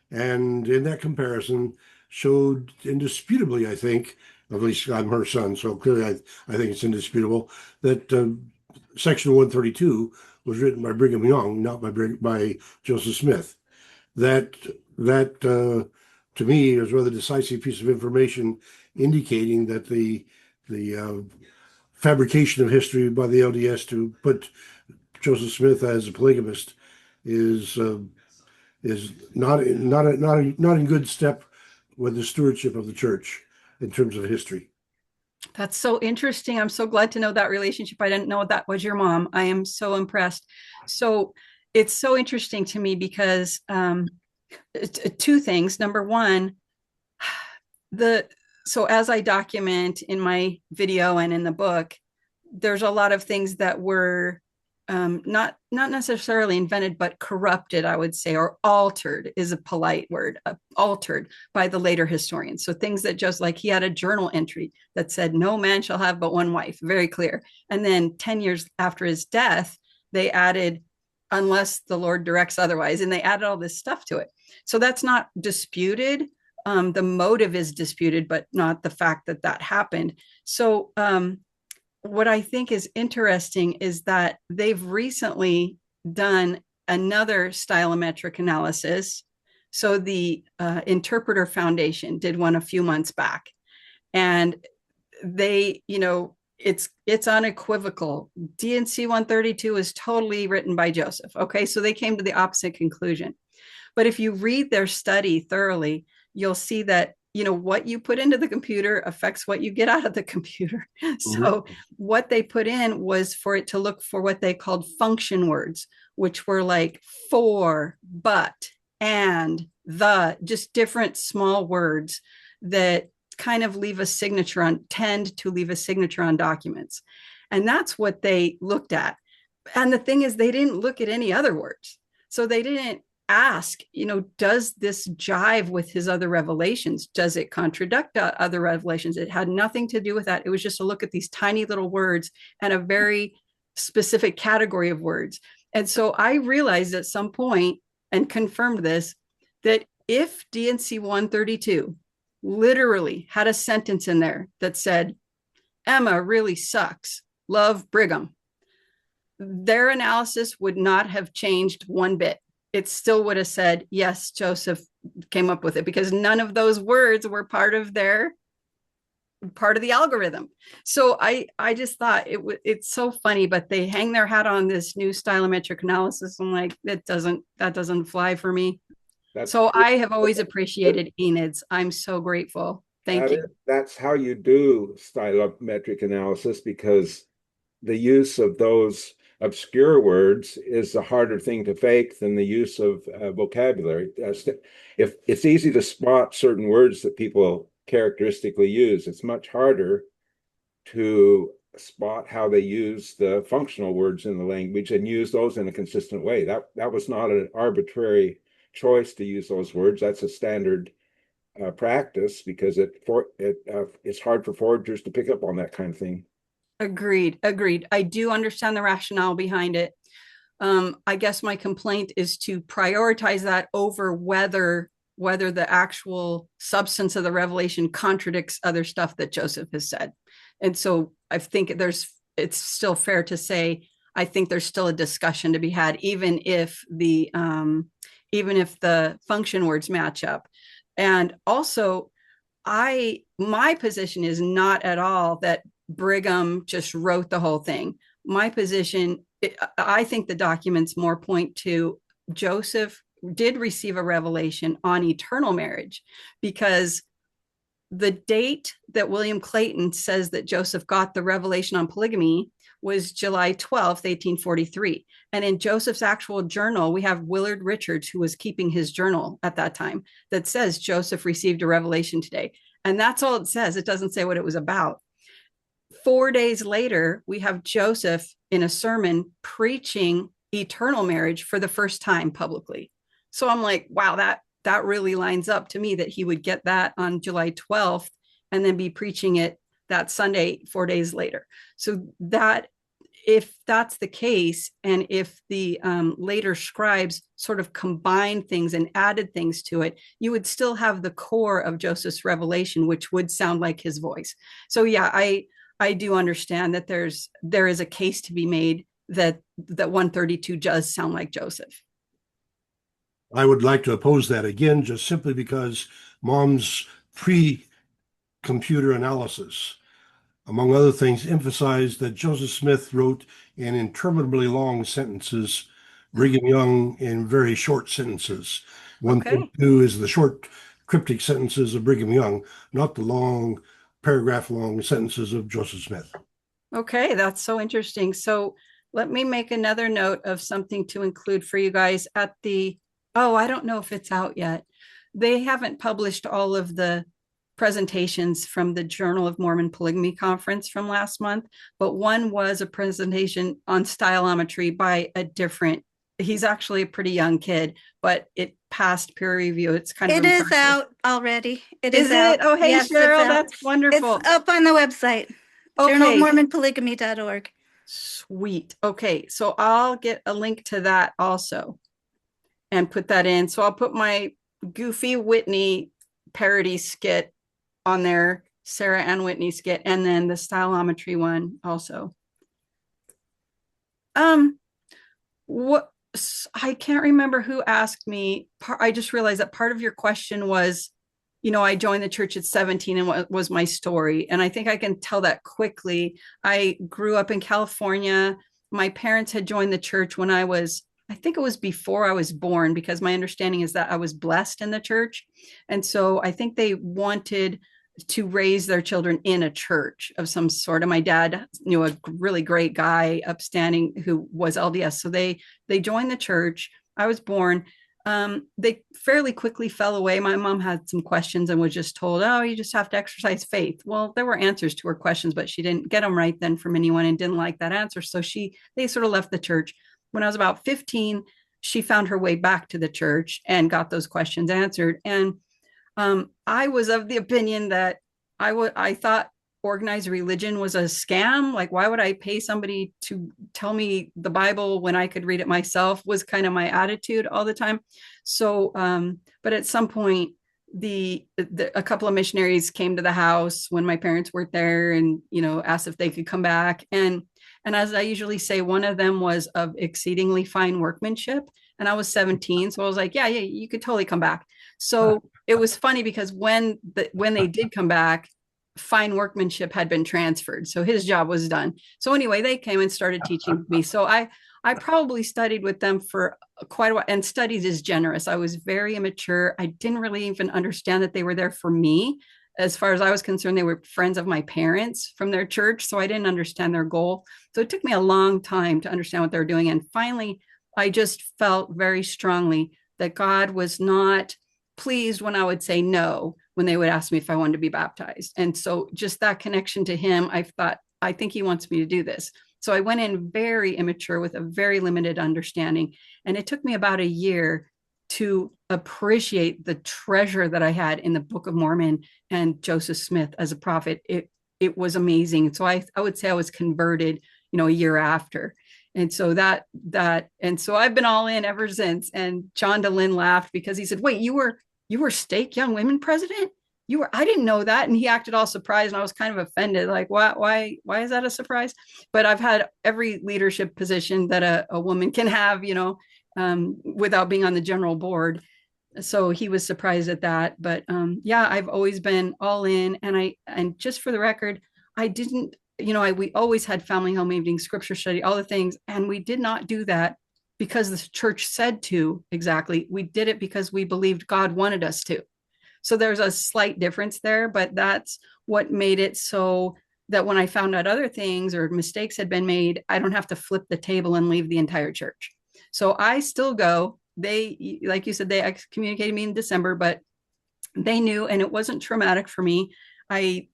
And in that comparison, showed indisputably, I think, at least I'm her son, so clearly I think it's indisputable, that Section 132 was written by Brigham Young, not by Joseph Smith. That to me is a rather decisive piece of information indicating that the fabrication of history by the LDS to put Joseph Smith as a polygamist is not in good step with the stewardship of the church in terms of history. That's so interesting. I'm so glad to know that relationship. I didn't know that was your mom. I am so impressed. So it's so interesting to me because two things. Number one, so as I document in my video and in the book, there's a lot of things that were not necessarily invented, but corrupted, I would say, or altered is a polite word, altered by the later historians. So things that just like he had a journal entry that said, no man shall have but one wife, very clear. And then 10 years after his death, they added, unless the Lord directs otherwise, and they added all this stuff to it. So that's not disputed. The motive is disputed, but not the fact that that happened. So what I think is interesting is that they've recently done another stylometric analysis. So the Interpreter Foundation did one a few months back, and they, it's unequivocal. DNC 132 is totally written by Joseph. Okay, so they came to the opposite conclusion. But if you read their study thoroughly, you'll see that, you know, what you put into the computer affects what you get out of the computer. So what they put in was for it to look for what they called function words, which were like for, but, and, the, just different small words that kind of tend to leave a signature on documents. And that's what they looked at. And the thing is, they didn't look at any other words. So they didn't ask, you know, does this jive with his other revelations? Does it contradict other revelations? It had nothing to do with that. It was just a look at these tiny little words and a very specific category of words. And so I realized at some point, and confirmed this, that if DNC 132 literally had a sentence in there that said, Emma really sucks, love Brigham, their analysis would not have changed one bit. It still would have said, yes, Joseph came up with it, because none of those words were part of the algorithm. So I just thought it's so funny, but they hang their hat on this new stylometric analysis. I'm like, that doesn't fly for me. So I have always appreciated Enid's. I'm so grateful. Thank you. That's how you do stylometric analysis, because the use of those obscure words is a harder thing to fake than the use of vocabulary. If it's easy to spot certain words that people characteristically use, it's much harder to spot how they use the functional words in the language and use those in a consistent way. That was not an arbitrary choice to use those words. That's a standard practice, because it's hard for foragers to pick up on that kind of thing. Agreed. I do understand the rationale behind it. I guess my complaint is to prioritize that over whether the actual substance of the revelation contradicts other stuff that Joseph has said. And so I think it's still fair to say, I think there's still a discussion to be had, even if the function words match up. And also, my position is not at all that Brigham just wrote the whole thing. My position, I think the documents more point to Joseph did receive a revelation on eternal marriage, because the date that William Clayton says that Joseph got the revelation on polygamy was July 12th, 1843. And in Joseph's actual journal, we have Willard Richards, who was keeping his journal at that time, that says Joseph received a revelation today. And that's all it says. It doesn't say what it was about. 4 days later, we have Joseph in a sermon preaching eternal marriage for the first time publicly. So I'm like, wow, that really lines up to me, that he would get that on July 12th and then be preaching it that Sunday 4 days later. So that, if that's the case, and if the later scribes sort of combined things and added things to it, you would still have the core of Joseph's revelation, which would sound like his voice. So yeah, I do understand that there is a case to be made that 132 does sound like Joseph. I would like to oppose that again, just simply because Mom's pre-computer analysis, among other things, emphasized that Joseph Smith wrote in interminably long sentences, Brigham Young in very short sentences. 132 is the short cryptic sentences of Brigham Young, not the long paragraph-long sentences of Joseph Smith. Okay, that's so interesting. So let me make another note of something to include for you guys at I don't know if it's out yet. They haven't published all of the presentations from the Journal of Mormon Polygamy Conference from last month, but one was a presentation on stylometry by he's actually a pretty young kid, but it passed peer review. It's kind of impressive. It is out already. Is it? Oh, hey, yes, Cheryl, that's wonderful. It's up on the website, journalofmormonpolygamy.org. Sweet. Okay, so I'll get a link to that also and put that in. So I'll put my Goofy Whitney parody skit on there, Sarah and Whitney skit, and then the stylometry one also. What I can't remember who asked me. I just realized that part of your question was I joined the church at 17 and what was my story. And I think I can tell that quickly. I grew up in California. My parents had joined the church when I think it was before I was born, because my understanding is that I was blessed in the church. And so I think they wanted to raise their children in a church of some sort. And my dad knew a really great guy, upstanding, who was LDS. So they joined the church. I was born. They fairly quickly fell away. My mom had some questions and was just told, oh, you just have to exercise faith. Well, there were answers to her questions, but she didn't get them right then from anyone and didn't like that answer. So they sort of left the church. When I was about 15, she found her way back to the church and got those questions answered. And I was of the opinion that I thought organized religion was a scam. Like, why would I pay somebody to tell me the Bible when I could read it myself, was kind of my attitude all the time. So, but at some point, a couple of missionaries came to the house when my parents weren't there, and asked if they could come back. And as I usually say, one of them was of exceedingly fine workmanship, and I was 17, so I was like, yeah, you could totally come back. So it was funny because when they did come back, fine workmanship had been transferred, so his job was done. So anyway, they came and started teaching me. So I probably studied with them for quite a while, and studies is generous. I was very immature. I didn't really even understand that they were there for me. As far as I was concerned, they were friends of my parents from their church, so I didn't understand their goal. So it took me a long time to understand what they were doing. And finally, I just felt very strongly that God was not pleased when I would say no, when they would ask me if I wanted to be baptized. And so just that connection to him, I thought, I think he wants me to do this. So I went in very immature with a very limited understanding. And it took me about a year to appreciate the treasure that I had in the Book of Mormon and Joseph Smith as a prophet. It was amazing. So I would say I was converted, a year after. And so and so I've been all in ever since. And John DeLynn laughed because he said, wait, you were Stake Young Women president? I didn't know that. And he acted all surprised, and I was kind of offended. Like, why is that a surprise? But I've had every leadership position that a woman can have, without being on the general board. So he was surprised at that. But yeah, I've always been all in. And just for the record, I didn't, we always had family home evening, scripture study, all the things. And we did not do that because the church said to. Exactly. We did it because we believed God wanted us to. So there's a slight difference there, but that's what made it so that when I found out other things or mistakes had been made, I don't have to flip the table and leave the entire church. So I still go. They, like you said, they excommunicated me in December, but they knew, and it wasn't traumatic for me. I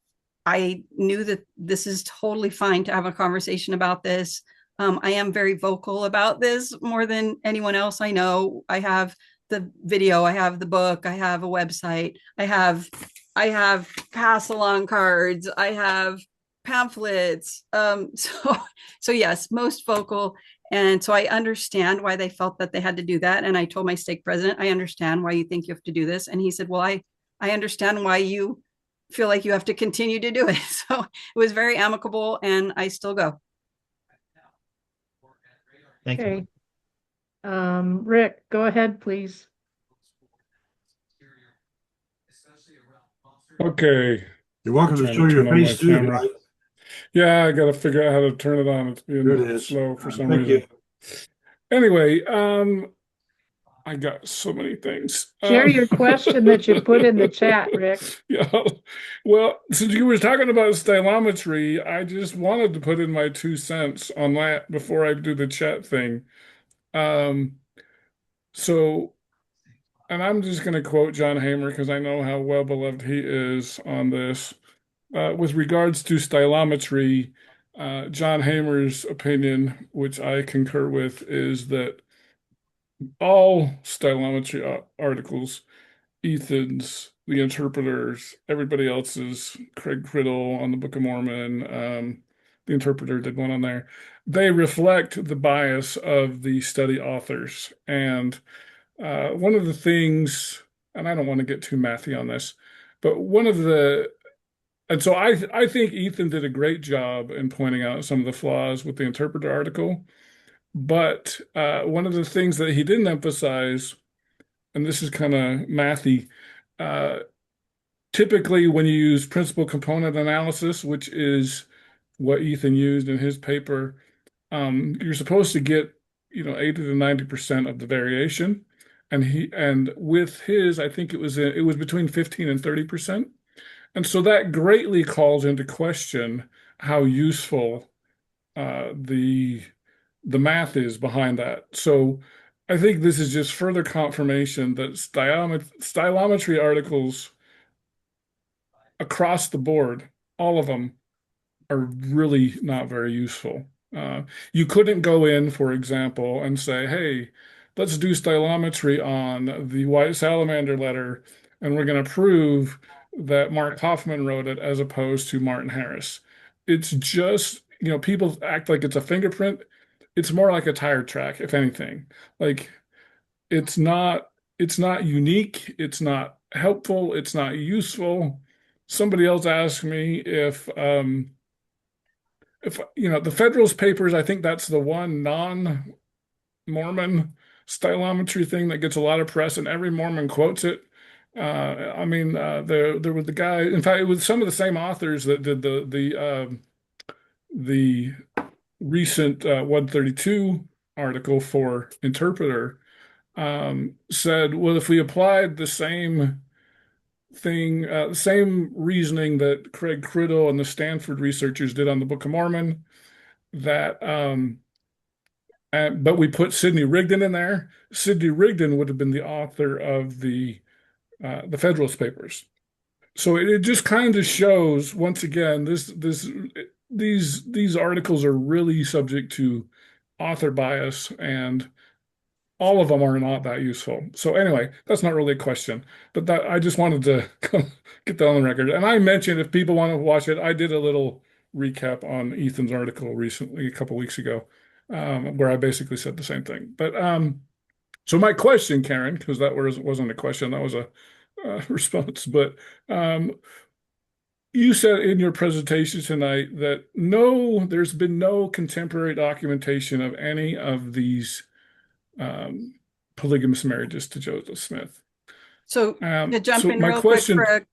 knew that this is totally fine to have a conversation about this. I am very vocal about this more than anyone else I know. I have the video, I have the book, I have a website, I have pass along cards, I have pamphlets. So yes, most vocal. And so I understand why they felt that they had to do that. And I told my stake president, I understand why you think you have to do this. And he said, well, I understand why you feel like you have to continue to do it. So it was very amicable, and I still go. Thank you. Okay. Rick, go ahead, please. Okay. You're welcome to Trying show to your turn on my face too. camera. Right? Yeah, I got to figure out how to turn it on. It's There it being is. slow for some Thank reason. you. Anyway, I got so many things. Share your question that you put in the chat, Rick. Yeah. Well, since you were talking about stylometry, I just wanted to put in my 2 cents on that before I do the chat thing. So, and I'm just going to quote John Hamer because I know how well beloved he is on this. With regards to stylometry, John Hamer's opinion, which I concur with, is that all stylometry articles, Ethan's, the interpreters, everybody else's, Craig Criddle on the Book of Mormon, the interpreter did one on there, they reflect the bias of the study authors. And one of the things, and I don't want to get too mathy on this, but and so I think Ethan did a great job in pointing out some of the flaws with the interpreter article. But one of the things that he didn't emphasize, and this is kind of mathy, typically when you use principal component analysis, which is what Ethan used in his paper, you're supposed to get, 80 to 90% of the variation. And with his, I think it was between 15 and 30%. And so that greatly calls into question how useful the math is behind that. So I think this is just further confirmation that stylometry articles across the board, all of them, are really not very useful. You couldn't go in, for example, and say, hey, let's do stylometry on the White Salamander letter, and we're going to prove that Mark Hoffman wrote it as opposed to Martin Harris. It's just, people act like it's a fingerprint. It's more like a tire track, if anything. Like it's not unique, it's not helpful, it's not useful. Somebody else asked me if the Federalist Papers, I think that's the one non-Mormon stylometry thing that gets a lot of press, and every Mormon quotes it. There was the guy. In fact, it was some of the same authors that did the recent 132 article for Interpreter. Said, well, if we applied the same thing, same reasoning that Craig Criddle and the Stanford researchers did on the Book of Mormon, that but we put Sidney Rigdon in there. Sidney Rigdon would have been the author of the Federalist Papers. So it just kind of shows, once again, these articles are really subject to author bias, and all of them are not that useful. So anyway, that's not really a question, but that I just wanted to get that on the record. And I mentioned, if people want to watch it, I did a little recap on Ethan's article recently, a couple weeks ago, where I basically said the same thing. But so my question, Karen, because that wasn't a question, that was a response. But you said in your presentation tonight that there's been no contemporary documentation of any of these polygamous marriages to Joseph Smith. So to jump in real quick for a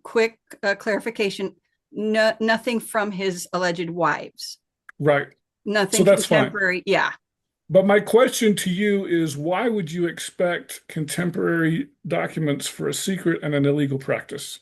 quick clarification, nothing from his alleged wives. Right. Nothing so that's contemporary. Fine. Yeah. But my question to you is, why would you expect contemporary documents for a secret and an illegal practice?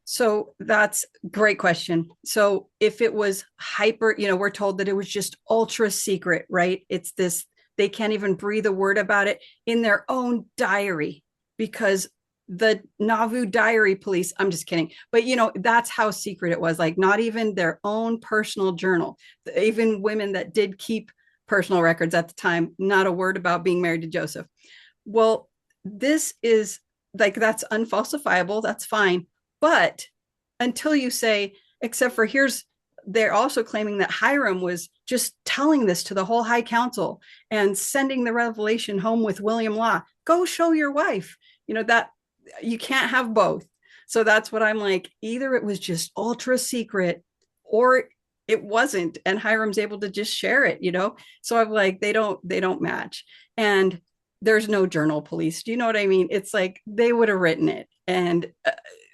So that's a great question. So if it was hyper, we're told that it was just ultra secret, right? It's this, they can't even breathe a word about it in their own diary, because the Nauvoo diary police, I'm just kidding, but that's how secret it was. Like, not even their own personal journal, even women that did keep personal records at the time, not a word about being married to Joseph. Well, this is like, that's unfalsifiable. That's fine. But until you say, except for they're also claiming that Hiram was just telling this to the whole High Council and sending the revelation home with William Law. Go show your wife, that you can't have both. So that's what I'm like, either it was just ultra secret or it wasn't, and Hiram's able to just share it, So I'm like, they don't match. And there's no journal police. Do you know what I mean? It's like they would have written it. And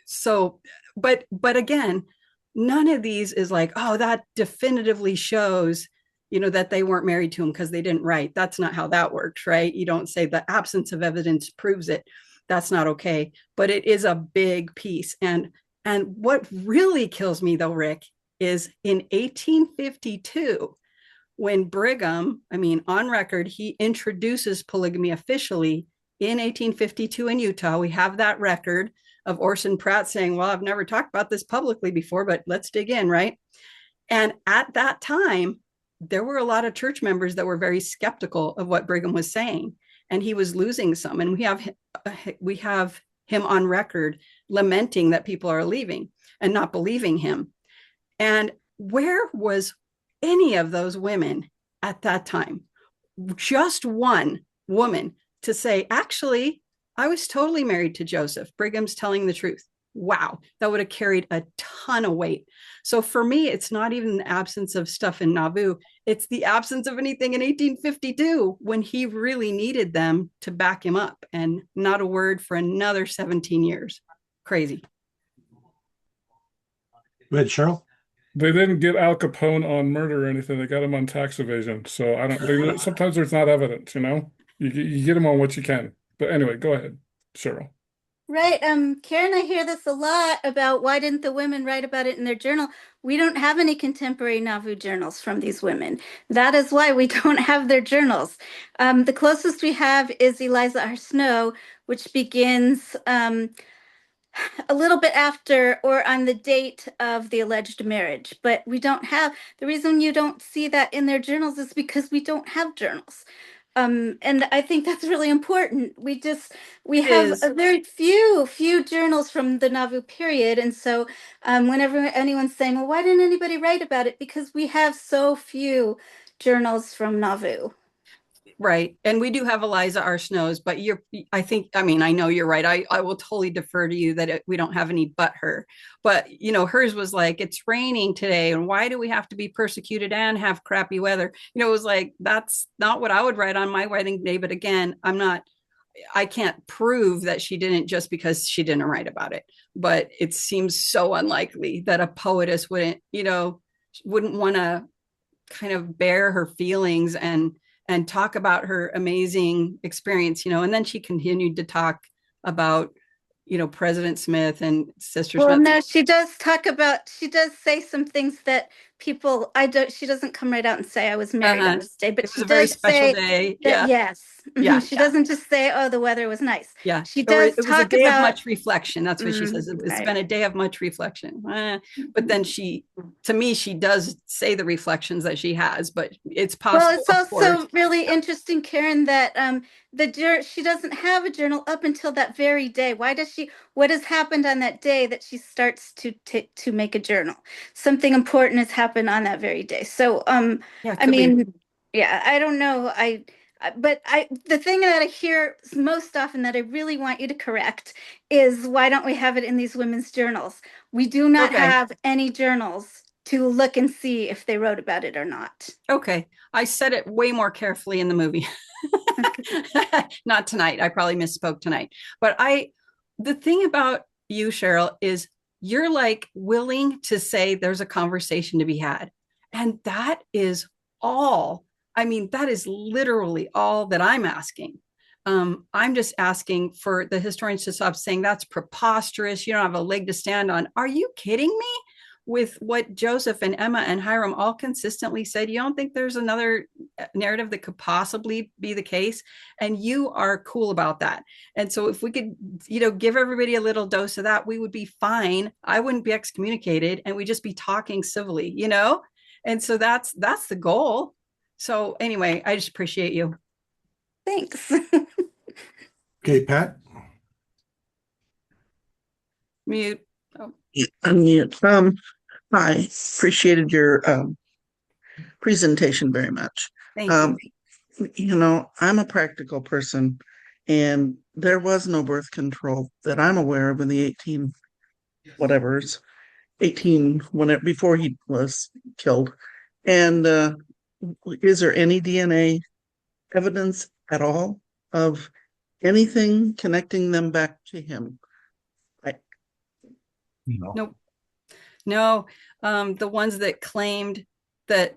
so, but again, none of these is like, oh, that definitively shows, that they weren't married to him because they didn't write. That's not how that works, right? You don't say the absence of evidence proves it. That's not okay. But it is a big piece. And what really kills me though, Rick, is in 1852, when Brigham, on record, he introduces polygamy officially in 1852 in Utah. We have that record of Orson Pratt saying, well, I've never talked about this publicly before, but let's dig in, right? And at that time, there were a lot of church members that were very skeptical of what Brigham was saying, and he was losing some. And we have him on record lamenting that people are leaving and not believing him. And where was any of those women at that time? Just one woman to say, actually, I was totally married to Joseph. Brigham's telling the truth. Wow, that would have carried a ton of weight. So for me, it's not even the absence of stuff in Nauvoo. It's the absence of anything in 1852 when he really needed them to back him up, and not a word for another 17 years. Crazy. Go ahead, Cheryl. They didn't get Al Capone on murder or anything. They got him on tax evasion. So I don't. Sometimes there's not evidence. You get him on what you can. But anyway, go ahead, Cheryl. Right. Karen, I hear this a lot about why didn't the women write about it in their journal? We don't have any contemporary Nauvoo journals from these women. That is why we don't have their journals. The closest we have is Eliza R. Snow, which begins a little bit after or on the date of the alleged marriage. But we don't have, the reason you don't see that in their journals is because we don't have journals. And I think that's really important. We have a very few journals from the Nauvoo period. And so whenever anyone's saying, well, why didn't anybody write about it? Because we have so few journals from Nauvoo. Right. And we do have Eliza R. Snows, but I know you're right. I will totally defer to you that we don't have any but her. But, hers was like, it's raining today. And why do we have to be persecuted and have crappy weather? It was like, that's not what I would write on my wedding day. But again, I can't prove that she didn't just because she didn't write about it. But it seems so unlikely that a poetess wouldn't want to kind of bear her feelings and talk about her amazing experience, and then she continued to talk about, President Smith and Sister Smith. Well, no, she does say some things that she doesn't come right out and say I was married on this day, but it was a very special day. That, yes. Yeah. She doesn't just say, oh, the weather was nice. Yeah. She does it was talk a day about of much reflection. That's what she says. It's been a day of much reflection. But then she does say the reflections that she has, but it's possible. Well, it's also really interesting, Karen, that she doesn't have a journal up until that very day. What has happened on that day that she starts to make a journal? Something important has happened on that very day. So, I don't know. But the thing that I hear most often that I really want you to correct is why don't we have it in these women's journals? We do not have any journals to look and see if they wrote about it or not. Okay. I said it way more carefully in the movie. Not tonight. I probably misspoke tonight. But the thing about you, Cheryl, is you're like willing to say there's a conversation to be had. And that is all. That is literally all that I'm asking. I'm just asking for the historians to stop saying that's preposterous. You don't have a leg to stand on. Are you kidding me? With what Joseph and Emma and Hiram all consistently said, you don't think there's another narrative that could possibly be the case? And you are cool about that. And so if we could, give everybody a little dose of that, we would be fine. I wouldn't be excommunicated and we'd just be talking civilly, And so that's the goal. So anyway, I just appreciate you. Thanks. Okay, Pat. Mute. Oh. Unmute. Hi, appreciated your presentation very much. Thank you. I'm a practical person, and there was no birth control that I'm aware of in the 18 whatevers, before he was killed. And is there any DNA evidence at all of anything connecting them back to him? Nope. No, the ones that claimed to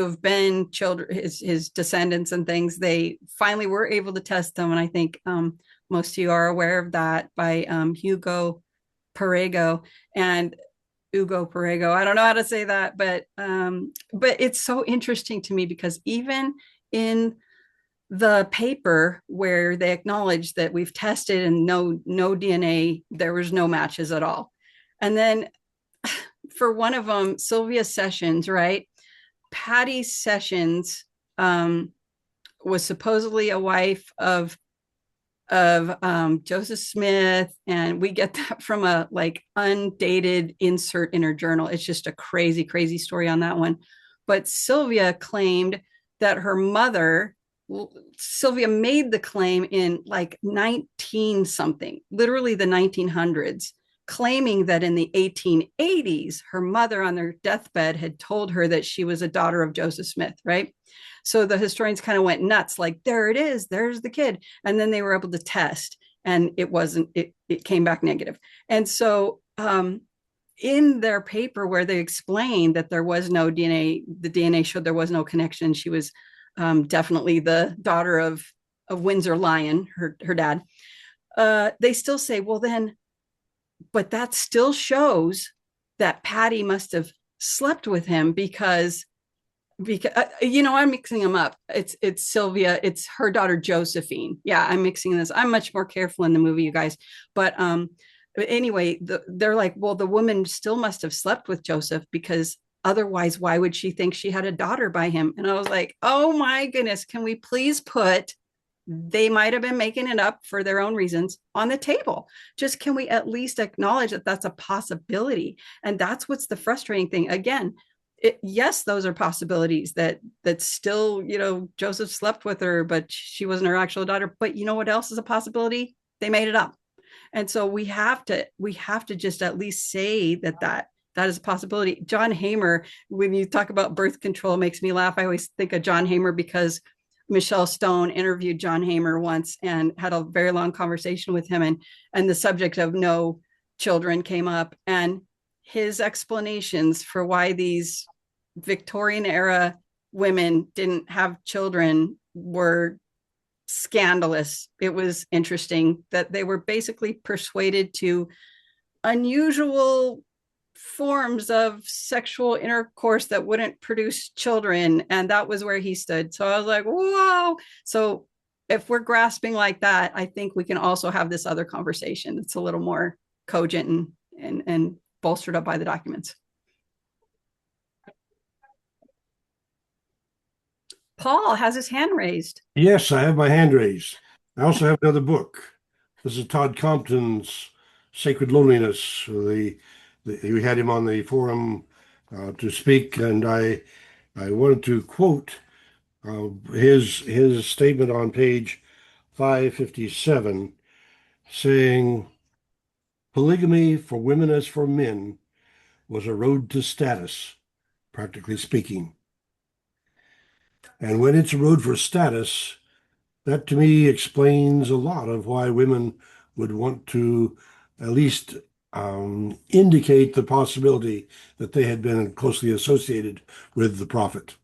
have been children, his descendants and things, they finally were able to test them. And I think most of you are aware of that by Ugo Perego. I don't know how to say that, but it's so interesting to me because even in the paper where they acknowledge that we've tested and no DNA, there was no matches at all. And then for one of them, Sylvia Sessions, right? Patty Sessions was supposedly a wife of Joseph Smith, and we get that from a undated insert in her journal. It's just a crazy, crazy story on that one. But Sylvia claimed that her mother, Sylvia made the claim in 19 something, literally the 1900s, claiming that in the 1880s, her mother on their deathbed had told her that she was a daughter of Joseph Smith, right? So the historians kind of went nuts, there it is, there's the kid. And then they were able to test and it came back negative. And so in their paper where they explained that there was no DNA, the DNA showed there was no connection. She was definitely the daughter of Windsor Lyon, her dad. They still say, well, then, but that still shows that Patty must have slept with him because I'm mixing them up. It's Sylvia, it's her daughter Josephine. Yeah, I'm mixing this. I'm much more careful in the movie, you guys. But anyway, they're like, well, the woman still must have slept with Joseph because otherwise, why would she think she had a daughter by him? And I was like, oh my goodness, can we please put, they might have been making it up for their own reasons on the table. Just can we at least acknowledge that that's a possibility? And that's what's the frustrating thing. Again, yes, those are possibilities that still, Joseph slept with her, but she wasn't her actual daughter. But you know what else is a possibility? They made it up. And so we have to just at least say that is a possibility. John Hamer, when you talk about birth control, makes me laugh. I always think of John Hamer because Michelle Stone interviewed John Hamer once and had a very long conversation with him, and the subject of no children came up, and his explanations for why these Victorian era women didn't have children were scandalous. It was interesting that they were basically persuaded to unusual forms of sexual intercourse that wouldn't produce children, and that was where he stood. So I was like, whoa. So if we're grasping like that, I think we can also have this other conversation. It's a little more cogent and bolstered up by the documents. Paul has his hand raised. Yes, I have my hand raised. I also have another book. This is Todd Compton's Sacred Loneliness. We had him on the forum to speak, and I wanted to quote his statement on page 557, saying, "Polygamy for women as for men was a road to status, practically speaking. And when it's a road for status, that to me explains a lot of why women would want to at least indicate the possibility that they had been closely associated with the prophet.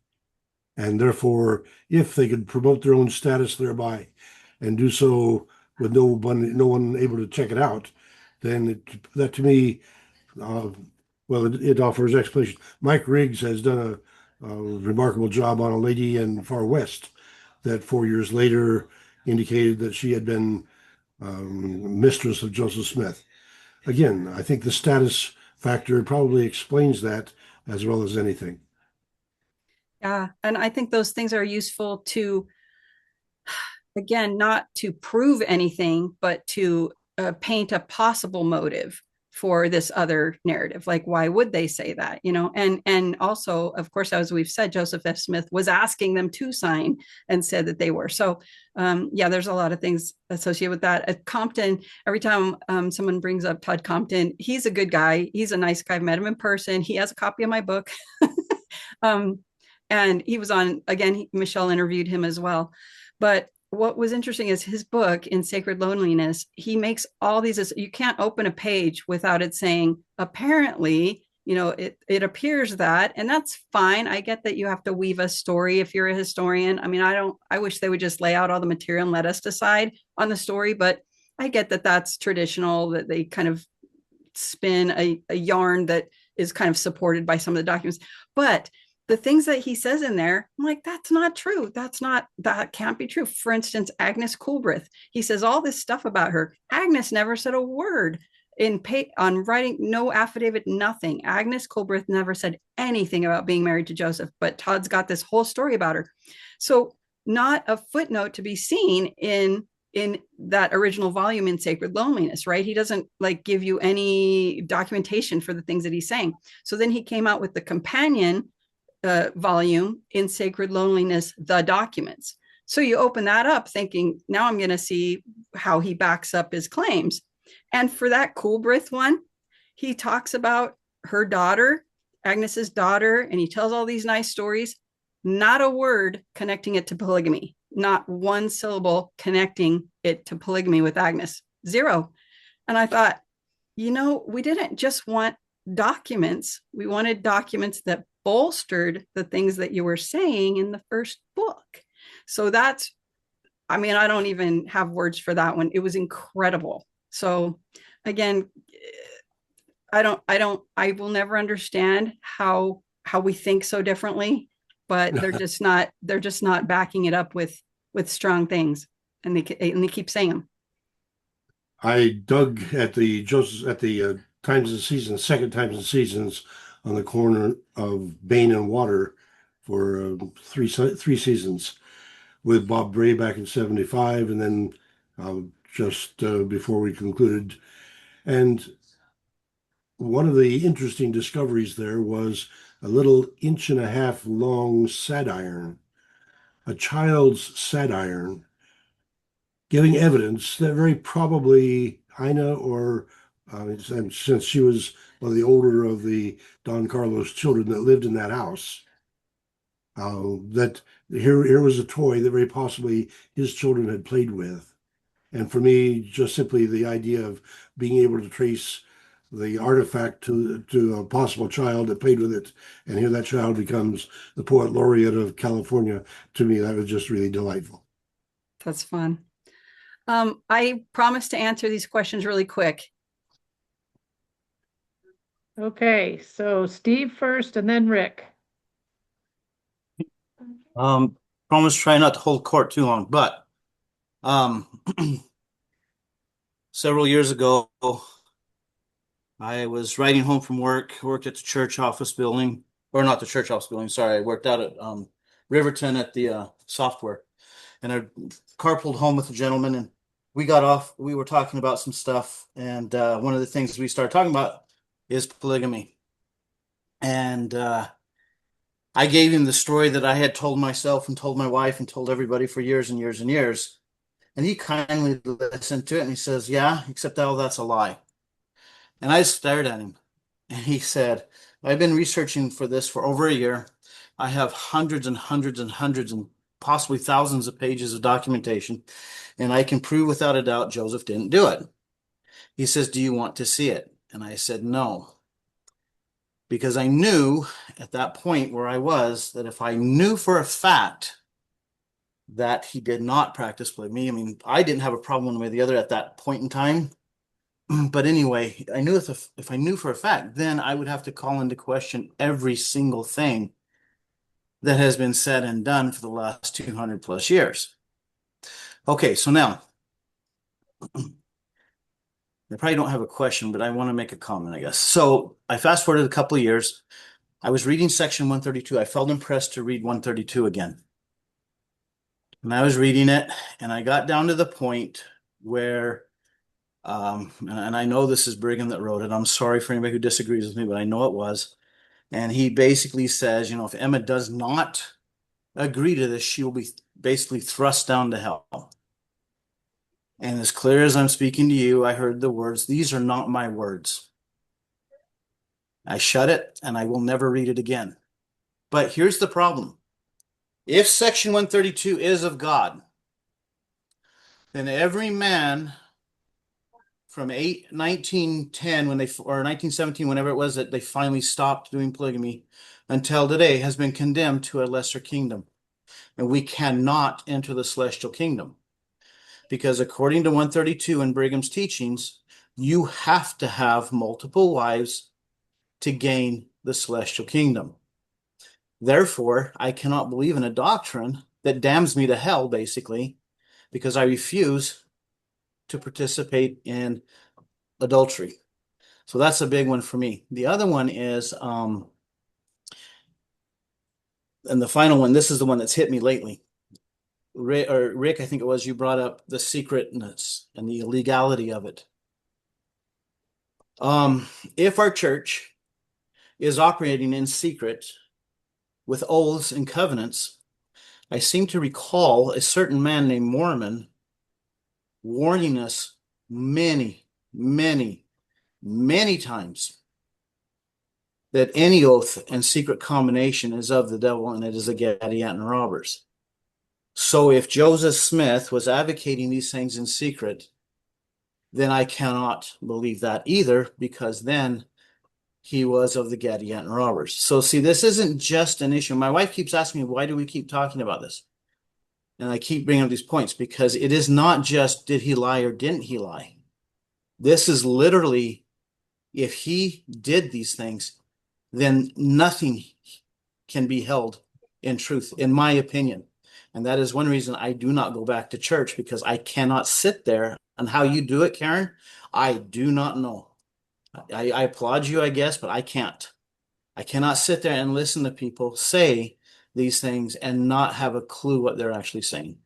And therefore, if they could promote their own status thereby and do so with no one able to check it out, then that to me, it offers explanation. Mike Riggs has done a remarkable job on a lady in Far West that 4 years later indicated that she had been mistress of Joseph Smith. Again, I think the status factor probably explains that as well as anything. Yeah, and I think those things are useful to, again, not to prove anything, but to paint a possible motive for this other narrative. Like, why would they say that? And also, of course, as we've said, Joseph F. Smith was asking them to sign and said that they were. So there's a lot of things associated with that. At Compton, every time someone brings up Todd Compton, he's a good guy. He's a nice guy. I've met him in person. He has a copy of my book. And he was on, again, Michelle interviewed him as well. But what was interesting is his book, In Sacred Loneliness, he makes all these, you can't open a page without it saying, apparently, it appears that, and that's fine. I get that you have to weave a story if you're a historian. I mean, I wish they would just lay out all the material and let us decide on the story, but I get that that's traditional, that they kind of spin a yarn that is kind of supported by some of the documents. But the things that he says in there, I'm like, that's not true. That can't be true. For instance, Agnes Coolbrith, he says all this stuff about her. Agnes never said a word on writing, no affidavit, nothing. Agnes Coolbrith never said anything about being married to Joseph, but Todd's got this whole story about her. So not a footnote to be seen in that original volume in Sacred Loneliness, right? He doesn't give you any documentation for the things that he's saying. So then he came out with the companion volume in Sacred Loneliness, The Documents. So you open that up thinking, now I'm going to see how he backs up his claims. And for that Coolbrith one, he talks about her daughter, Agnes's daughter, and he tells all these nice stories, not a word connecting it to polygamy, not one syllable connecting it to polygamy with Agnes, zero. And I thought, we didn't just want documents. We wanted documents that bolstered the things that you were saying in the first book. So that's, I mean, I don't even have words for that one. It was incredible. So again, I will never understand how we think so differently, but they're just not backing it up with strong things, and they keep saying them. I dug at the Times and Seasons, second Times and Seasons, on the corner of Bain and Water for three seasons with Bob Bray back in '75, and then just before we concluded. And one of the interesting discoveries there was a little 1.5 inch long satiron, a child's satiron, giving evidence that very probably Ina, or since she was one of the older of the Don Carlos children that lived in that house, that here was a toy that very possibly his children had played with. And for me, just simply the idea of being able to trace the artifact to a possible child that played with it, and here that child becomes the poet laureate of California, to me, that was just really delightful. That's fun. I promise to answer these questions really quick. Okay, so Steve first and then Rick. Promise try not to hold court too long, but several years ago, I was riding home from work, worked at the church office building, or not the church office building, sorry, I worked out at Riverton at the software. And I carpooled home with a gentleman, and we got off, we were talking about some stuff, and one of the things we started talking about is polygamy. And I gave him the story that I had told myself and told my wife and told everybody for years and years and years. And he kindly listened to it, and he says, yeah, except all that's a lie. And I stared at him, and he said, I've been researching for this for over a year. I have hundreds and hundreds and hundreds and possibly thousands of pages of documentation, and I can prove without a doubt Joseph didn't do it. He says, do you want to see it? And I said, no. Because I knew at that point where I was that if I knew for a fact that he did not practice polygamy, I mean, I didn't have a problem one way or the other at that point in time. But anyway, I knew if I knew for a fact, then I would have to call into question every single thing that has been said and done for the last 200 plus years. Okay, so now, I probably don't have a question, but I want to make a comment, I guess. So I fast forwarded a couple of years. I was reading section 132. I felt impressed to read 132 again. And I was reading it, and I got down to the point where, and I know this is Brigham that wrote it. I'm sorry for anybody who disagrees with me, but I know it was. And he basically says, you know, if Emma does not agree to this, she will be basically thrust down to hell. And as clear as I'm speaking to you, I heard the words, these are not my words. I shut it, and I will never read it again. But here's the problem. If section 132 is of God, then every man from 1910 when they, or 1917, whenever it was that they finally stopped doing polygamy, until today has been condemned to a lesser kingdom. And we cannot enter the celestial kingdom. Because according to 132 in Brigham's teachings, you have to have multiple wives to gain the celestial kingdom. Therefore, I cannot believe in a doctrine that damns me to hell, basically, because I refuse to participate in adultery. So that's a big one for me. The other one is, and the final one, this is the one that's hit me lately. Rick, I think it was, you brought up the secretness and the illegality of it. If our church is operating in secret with oaths and covenants, I seem to recall a certain man named Mormon warning us many, many, many times that any oath and secret combination is of the devil, and it is a Gadianton robbers. So if Joseph Smith was advocating these things in secret, then I cannot believe that either, because then he was of the Gadianton robbers. So see, this isn't just an issue. My wife keeps asking me, why do we keep talking about this? And I keep bringing up these points because it is not just did he lie or didn't he lie? This is literally, if he did these things, then nothing can be held in truth, in my opinion. And that is one reason I do not go back to church, because I cannot sit there. And how you do it, Karen, I do not know. I applaud you, I guess, but I can't. I cannot sit there and listen to people say these things and not have a clue what they're actually saying.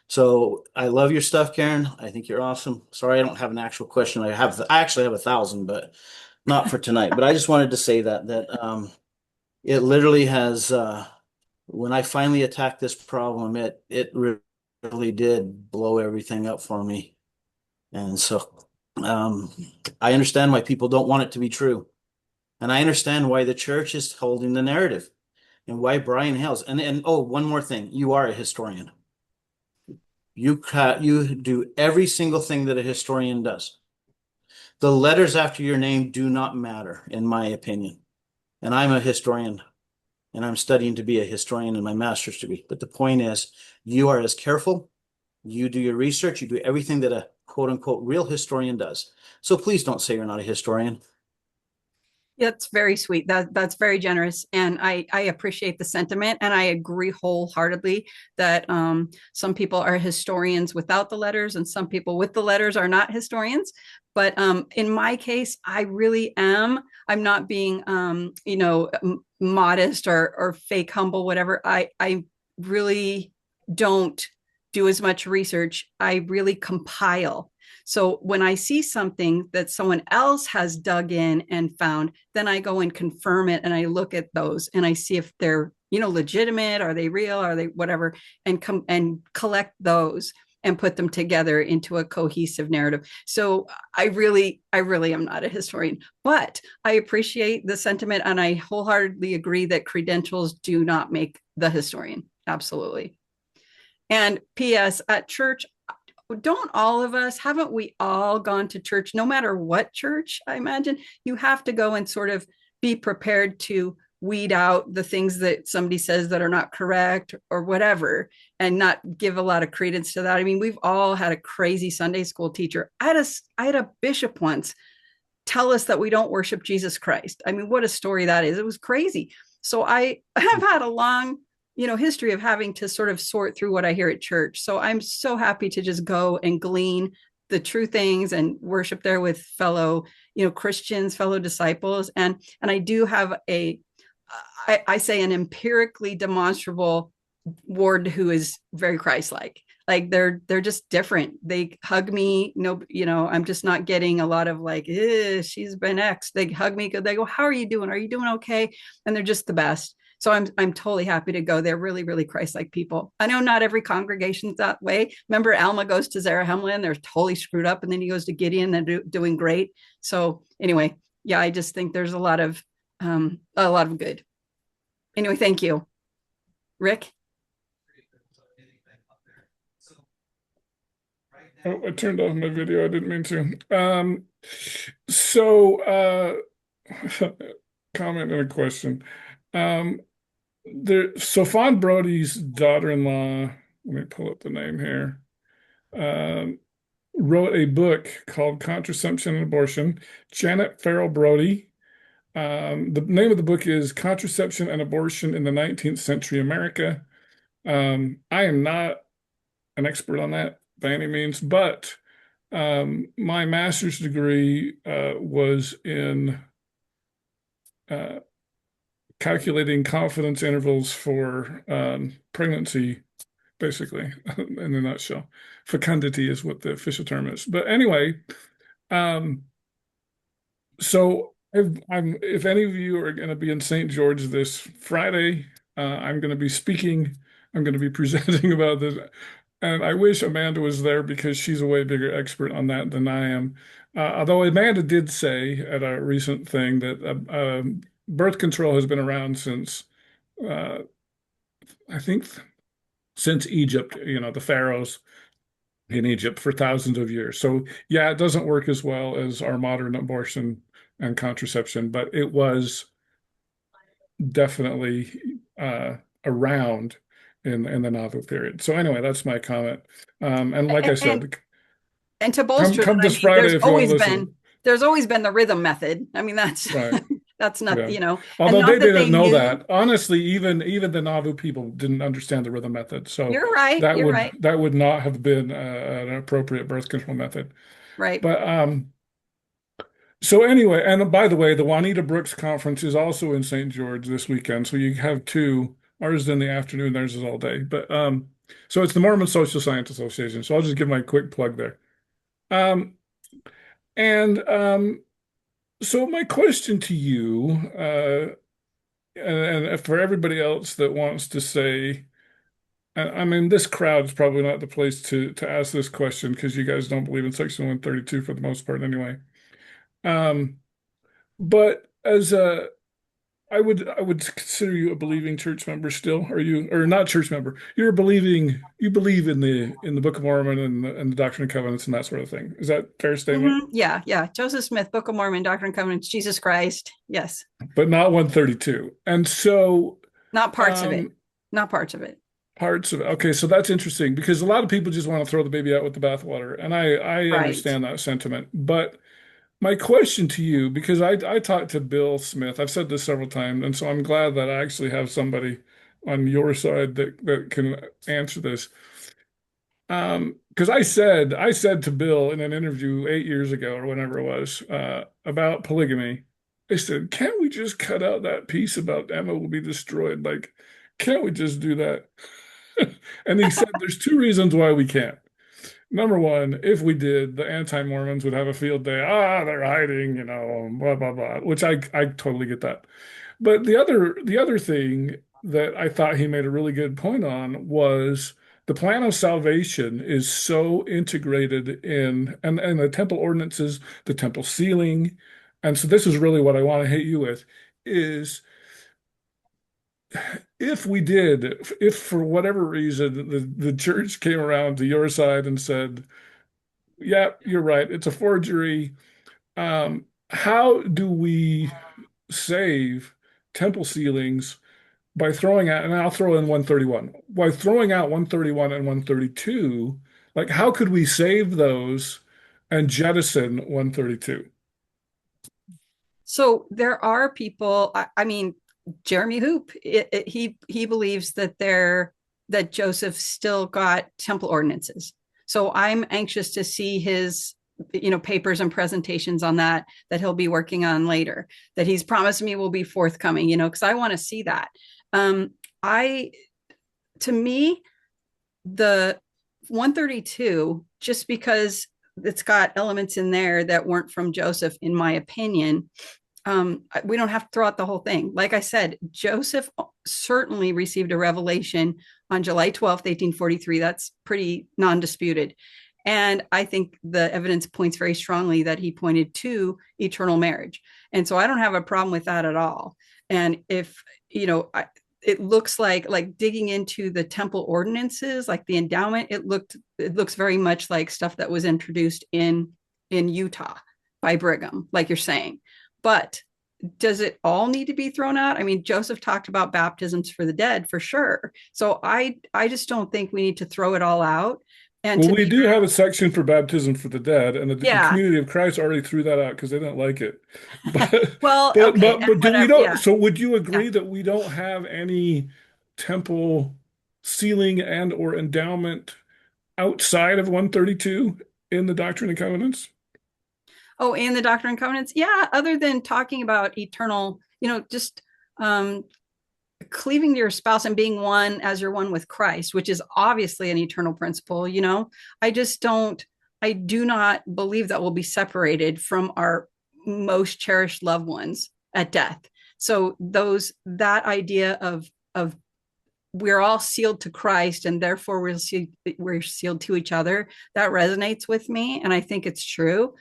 So I love your stuff, Karen. I think you're awesome. Sorry, I don't have an actual question. I actually have 1,000, but not for tonight. But I just wanted to say that it literally has. When I finally attacked this problem, it really did blow everything up for me, and so I understand why people don't want it to be true. And I understand why the church is holding the narrative and why Brian Hales. And oh, one more thing. You are a historian. You do every single thing that a historian does. The letters after your name do not matter, in my opinion. And I'm a historian, and I'm studying to be a historian in my master's degree. But the point is, you are as careful. You do your research. You do everything that a quote unquote real historian does. So please don't say you're not a historian. That's very sweet. That's very generous. And I appreciate the sentiment. And I agree wholeheartedly that some people are historians without the letters and some people with the letters are not historians. But in my case, I really am. I'm not being, modest or fake humble, whatever. I really don't do as much research. I really compile. So when I see something that someone else has dug in and found, then I go and confirm it and I look at those and I see if they're, legitimate, are they real, are they whatever, and come and collect those and put them together into a cohesive narrative. So I really am not a historian, but I appreciate the sentiment and I wholeheartedly agree that credentials do not make the historian. Absolutely. And P.S. at church, don't all of us, haven't we all gone to church, no matter what church? I imagine you have to go and sort of be prepared to weed out the things that somebody says that are not correct or whatever, and not give a lot of credence to that. I mean, we've all had a crazy Sunday school teacher. I had a bishop once tell us that we don't worship Jesus Christ. I mean, what a story that is. It was crazy. So I have had a long history of having to sort of sort through what I hear at church. So I'm so happy to just go and glean the true things and worship there with fellow, Christians, fellow disciples. And I do have I say an empirically demonstrable ward who is very Christ-like. Like they're just different. They hug me. No, I'm just not getting a lot of like, she's been X. They hug me. They go, how are you doing? Are you doing okay? And they're just the best. So I'm totally happy to go. They're really, really Christ-like people. I know not every congregation's that way. Remember, Alma goes to Zarahemla and they're totally screwed up, and then he goes to Gideon, they're doing great. So anyway, yeah, I just think there's a lot of good. Anyway, thank you, Rick. Oh, I turned off my video. I didn't mean to. Comment and a question. So Fawn Brody's daughter-in-law, let me pull up the name here, wrote a book called Contraception and Abortion. Janet Farrell Brody. The name of the book is Contraception and Abortion in the 19th Century America. I am not an expert on that by any means, but my master's degree was in calculating confidence intervals for pregnancy, basically, in a nutshell. Fecundity is what the official term is. But anyway, so if any of you are going to be in St. George this Friday, I'm going to be speaking. I'm going to be presenting about this. And I wish Amanda was there because she's a way bigger expert on that than I am. Although Amanda did say at a recent thing that birth control has been around since, I think, since Egypt, the pharaohs in Egypt for thousands of years. So yeah, it doesn't work as well as our modern abortion and contraception, but it was definitely around in the Nauvoo period. So anyway, that's my comment. And like I said, and to bolster come that, this Friday there's if you want always to listen. there's always been the rhythm method. I mean, that's Right. that's not, Yeah. you know, Although and they not that didn't know knew. that. Honestly, even the Nauvoo people didn't understand the rhythm method. So You're right. that You're would right. that would not have been an appropriate birth control method. Right. But so anyway, and by the way, the Juanita Brooks conference is also in St. George this weekend. So you have two. Ours is in the afternoon, theirs is all day. But so it's the Mormon Social Science Association. So I'll just give my quick plug there. And so my question to you, and for everybody else that wants to say, I mean, this crowd is probably not the place to ask this question because you guys don't believe in Section 132 for the most part anyway. But as I would consider you a believing church member still. Are you, or not church member? You believe in the Book of Mormon and the Doctrine and Covenants and that sort of thing. Is that a fair statement? Yeah, yeah. Joseph Smith, Book of Mormon, Doctrine and Covenants, Jesus Christ. Yes. But not 132. And so not parts of it. Not parts of it. Parts of it. Okay, so that's interesting because a lot of people just want to throw the baby out with the bathwater, and I understand that sentiment. But my question to you, because I talked to Bill Smith, I've said this several times, and so I'm glad that I actually have somebody on your side that can answer this. Because I said to Bill in an interview 8 years ago or whenever it was about polygamy, I said, can't we just cut out that piece about Emma will be destroyed? Like, can't we just do that? And he said, there's two reasons why we can't. Number one, if we did, the anti-Mormons would have a field day. They're hiding, blah, blah, blah, which I totally get that. But the other thing that I thought he made a really good point on was the plan of salvation is so integrated in, and the temple ordinances, the temple sealing. And so this is really what I want to hit you with is if for whatever reason the church came around to your side and said, yeah, you're right, it's a forgery, how do we save temple sealings by throwing out, and I'll throw in 131, by throwing out 131 and 132, like how could we save those and jettison 132? So there are people, I mean, Jeremy Hoop, he believes that Joseph still got temple ordinances. So I'm anxious to see his, papers and presentations on that he'll be working on later, that he's promised me will be forthcoming, because I want to see that. To me, the 132, just because it's got elements in there that weren't from Joseph, in my opinion, we don't have to throw out the whole thing. Like I said, Joseph certainly received a revelation on July 12th, 1843. That's pretty non-disputed. And I think the evidence points very strongly that he pointed to eternal marriage. And so I don't have a problem with that at all. And if, it looks like digging into the temple ordinances, like the endowment, it looks very much like stuff that was introduced in Utah by Brigham, like you're saying. But does it all need to be thrown out? I mean, Joseph talked about baptisms for the dead for sure. So I just don't think we need to throw it all out. And we do have a section for baptism for the dead, and the community of Christ already threw that out because they didn't like it. But, but do we don't? Yeah. So would you agree that we don't have any temple sealing and or endowment outside of 132 in the Doctrine and Covenants? Oh, and the Doctrine and Covenants? Yeah, other than talking about eternal, just cleaving to your spouse and being one as you're one with Christ, which is obviously an eternal principle, I do not believe that we'll be separated from our most cherished loved ones at death. So that idea of we're all sealed to Christ and therefore we're sealed to each other, that resonates with me. And I think it's true.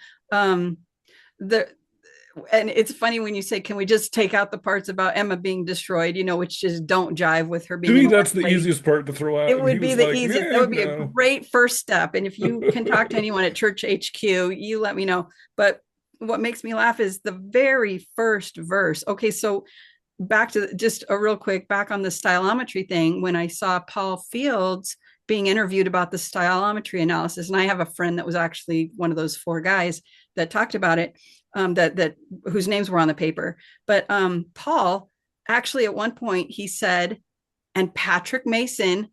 And it's funny when you say, can we just take out the parts about Emma being destroyed, which just don't jive with her being. To me, that's the easiest part to throw out. It would be the easiest. That would be a great first step. And if you can talk to anyone at Church HQ, you let me know. But what makes me laugh is the very first verse. Okay, so back to just a real quick back on the stylometry thing. When I saw Paul Fields being interviewed about the stylometry analysis, and I have a friend that was actually one of those 4 guys that talked about it, that whose names were on the paper. But Paul actually at one point he said, and Patrick Mason,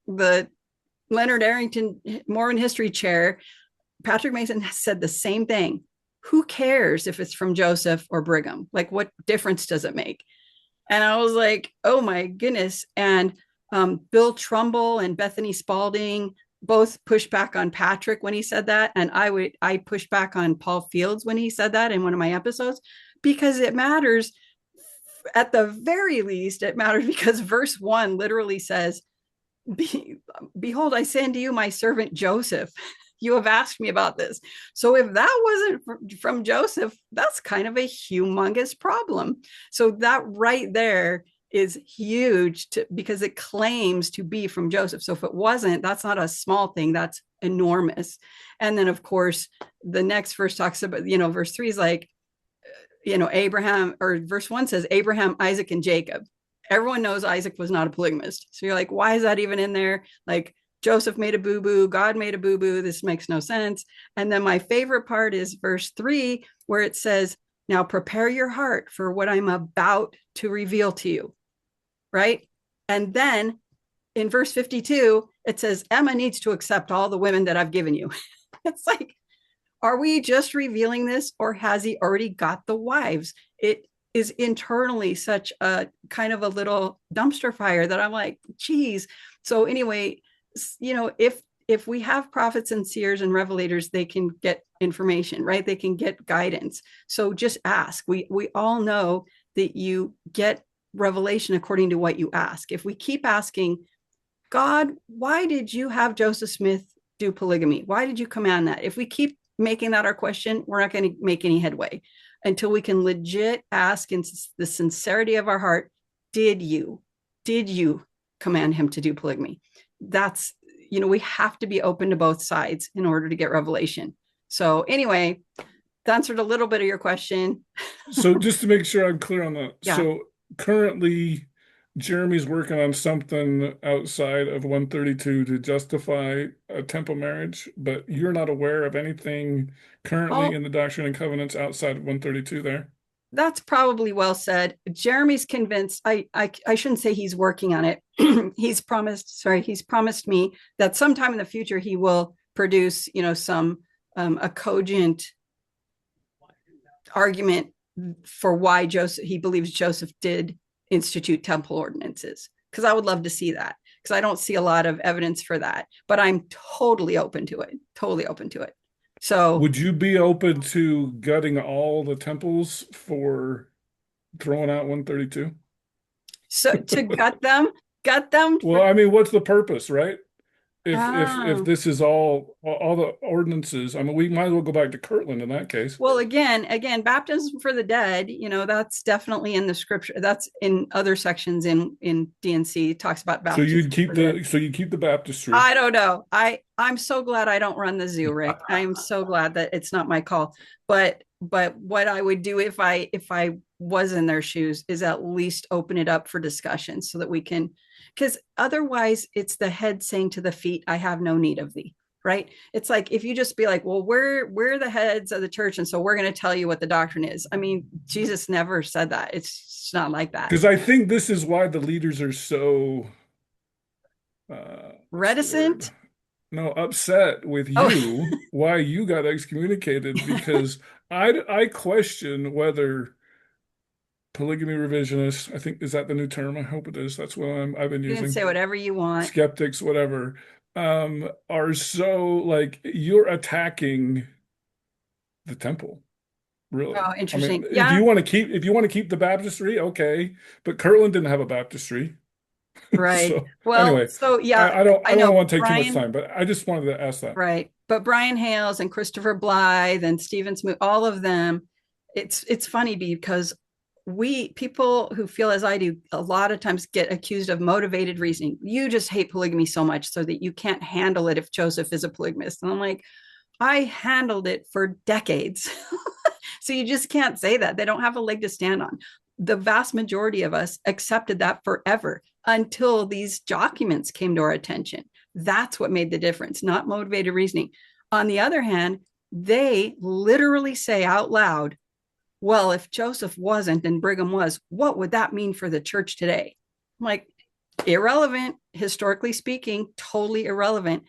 the Leonard Arrington Mormon history chair, Patrick Mason said the same thing. Who cares if it's from Joseph or Brigham? Like, what difference does it make? And I was like, oh my goodness. And Bill Trumbull and Bethany Spalding both pushed back on Patrick when he said that. And I pushed back on Paul Fields when he said that in one of my episodes, because it matters. At the very least, it matters because verse 1 literally says, behold, I send to you my servant Joseph. You have asked me about this. So if that wasn't from Joseph, that's kind of a humongous problem. So that right there is huge because it claims to be from Joseph. So if it wasn't, that's not a small thing, that's enormous. And then of course, the next verse talks about, verse 3 is like, Abraham, or verse 1 says Abraham, Isaac, and Jacob. Everyone knows Isaac was not a polygamist. So you're like, why is that even in there? Like, Joseph made a boo-boo, God made a boo-boo, this makes no sense. And then my favorite part is verse 3, where it says, now prepare your heart for what I'm about to reveal to you, right? And then in verse 52, it says, Emma needs to accept all the women that I've given you. It's like, are we just revealing this, or has he already got the wives? It is internally such a kind of a little dumpster fire that I'm like, geez. So anyway, if we have prophets and seers and revelators, they can get information, right? They can get guidance. So just ask. We all know that you get revelation according to what you ask. If we keep asking, God, why did you have Joseph Smith do polygamy? Why did you command that? If we keep making that our question, we're not going to make any headway until we can legit ask in the sincerity of our heart, did you command him to do polygamy? That's, we have to be open to both sides in order to get revelation. So anyway, that answered a little bit of your question. So just to make sure I'm clear on that. Yeah. So currently Jeremy's working on something outside of 132 to justify a temple marriage, but you're not aware of anything currently in the Doctrine and Covenants outside of 132 there? That's probably well said. Jeremy's convinced. I shouldn't say he's working on it. He's promised me that sometime in the future he will produce, some a cogent argument for why he believes Joseph did institute temple ordinances. Because I would love to see that. Because I don't see a lot of evidence for that. But I'm totally open to it. Totally open to it. So would you be open to gutting all the temples for throwing out 132? So to gut them. Well, I mean, what's the purpose, right? If this is all the ordinances, I mean, we might as well go back to Kirtland in that case. Well, again, baptism for the dead, that's definitely in the scripture. That's in other sections in DNC. It talks about baptism. So you'd keep the baptistry. I don't know. I'm so glad I don't run the zoo, Rick. I'm so glad that it's not my call. But what I would do if I was in their shoes is at least open it up for discussion so that we can, because otherwise it's the head saying to the feet, I have no need of thee, right? It's like, if you just be like, well, we're the heads of the church, and so we're going to tell you what the doctrine is. I mean, Jesus never said that. It's not like that. Because I think this is why the leaders are so reticent. No, upset with you, why you got excommunicated, because I question whether polygamy revisionists, I think, is that the new term? I hope it is. That's what I've been using. You can say whatever you want. Skeptics, whatever, are so like, you're attacking the temple. Really? Oh, interesting. I mean, yeah. if you want to keep the baptistry, okay, but Kirtland didn't have a baptistry. Right. So, well, anyway, so yeah, I don't want to take Brian, too much time, but I just wanted to ask that. Right. But Brian Hales and Christopher Blythe and Stephen Smoot, all of them, it's funny because people who feel as I do a lot of times get accused of motivated reasoning. You just hate polygamy so much so that you can't handle it if Joseph is a polygamist. And I'm like, I handled it for decades. So you just can't say that. They don't have a leg to stand on. The vast majority of us accepted that forever until these documents came to our attention. That's what made the difference, not motivated reasoning. On the other hand, they literally say out loud, well, if Joseph wasn't and Brigham was, what would that mean for the church today? I'm like, irrelevant, historically speaking, totally irrelevant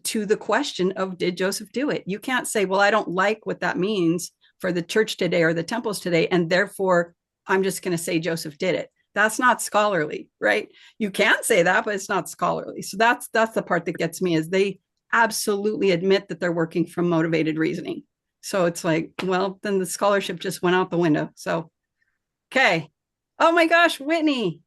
to the question of did Joseph do it? You can't say, well, I don't like what that means for the church today or the temples today, and therefore I'm just going to say Joseph did it. That's not scholarly, right? You can say that, but it's not scholarly. So that's the part that gets me, is they absolutely admit that they're working from motivated reasoning. So it's like, well, then the scholarship just went out the window. So, okay. Oh my gosh, Whitney.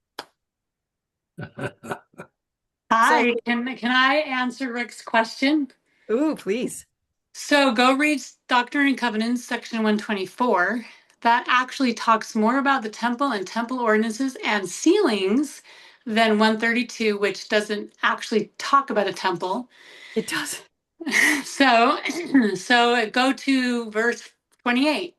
Hi, can I answer Rick's question? Ooh, please. So go read Doctrine and Covenants, section 124. That actually talks more about the temple and temple ordinances and sealings than 132, which doesn't actually talk about a temple. It does. So go to verse 28.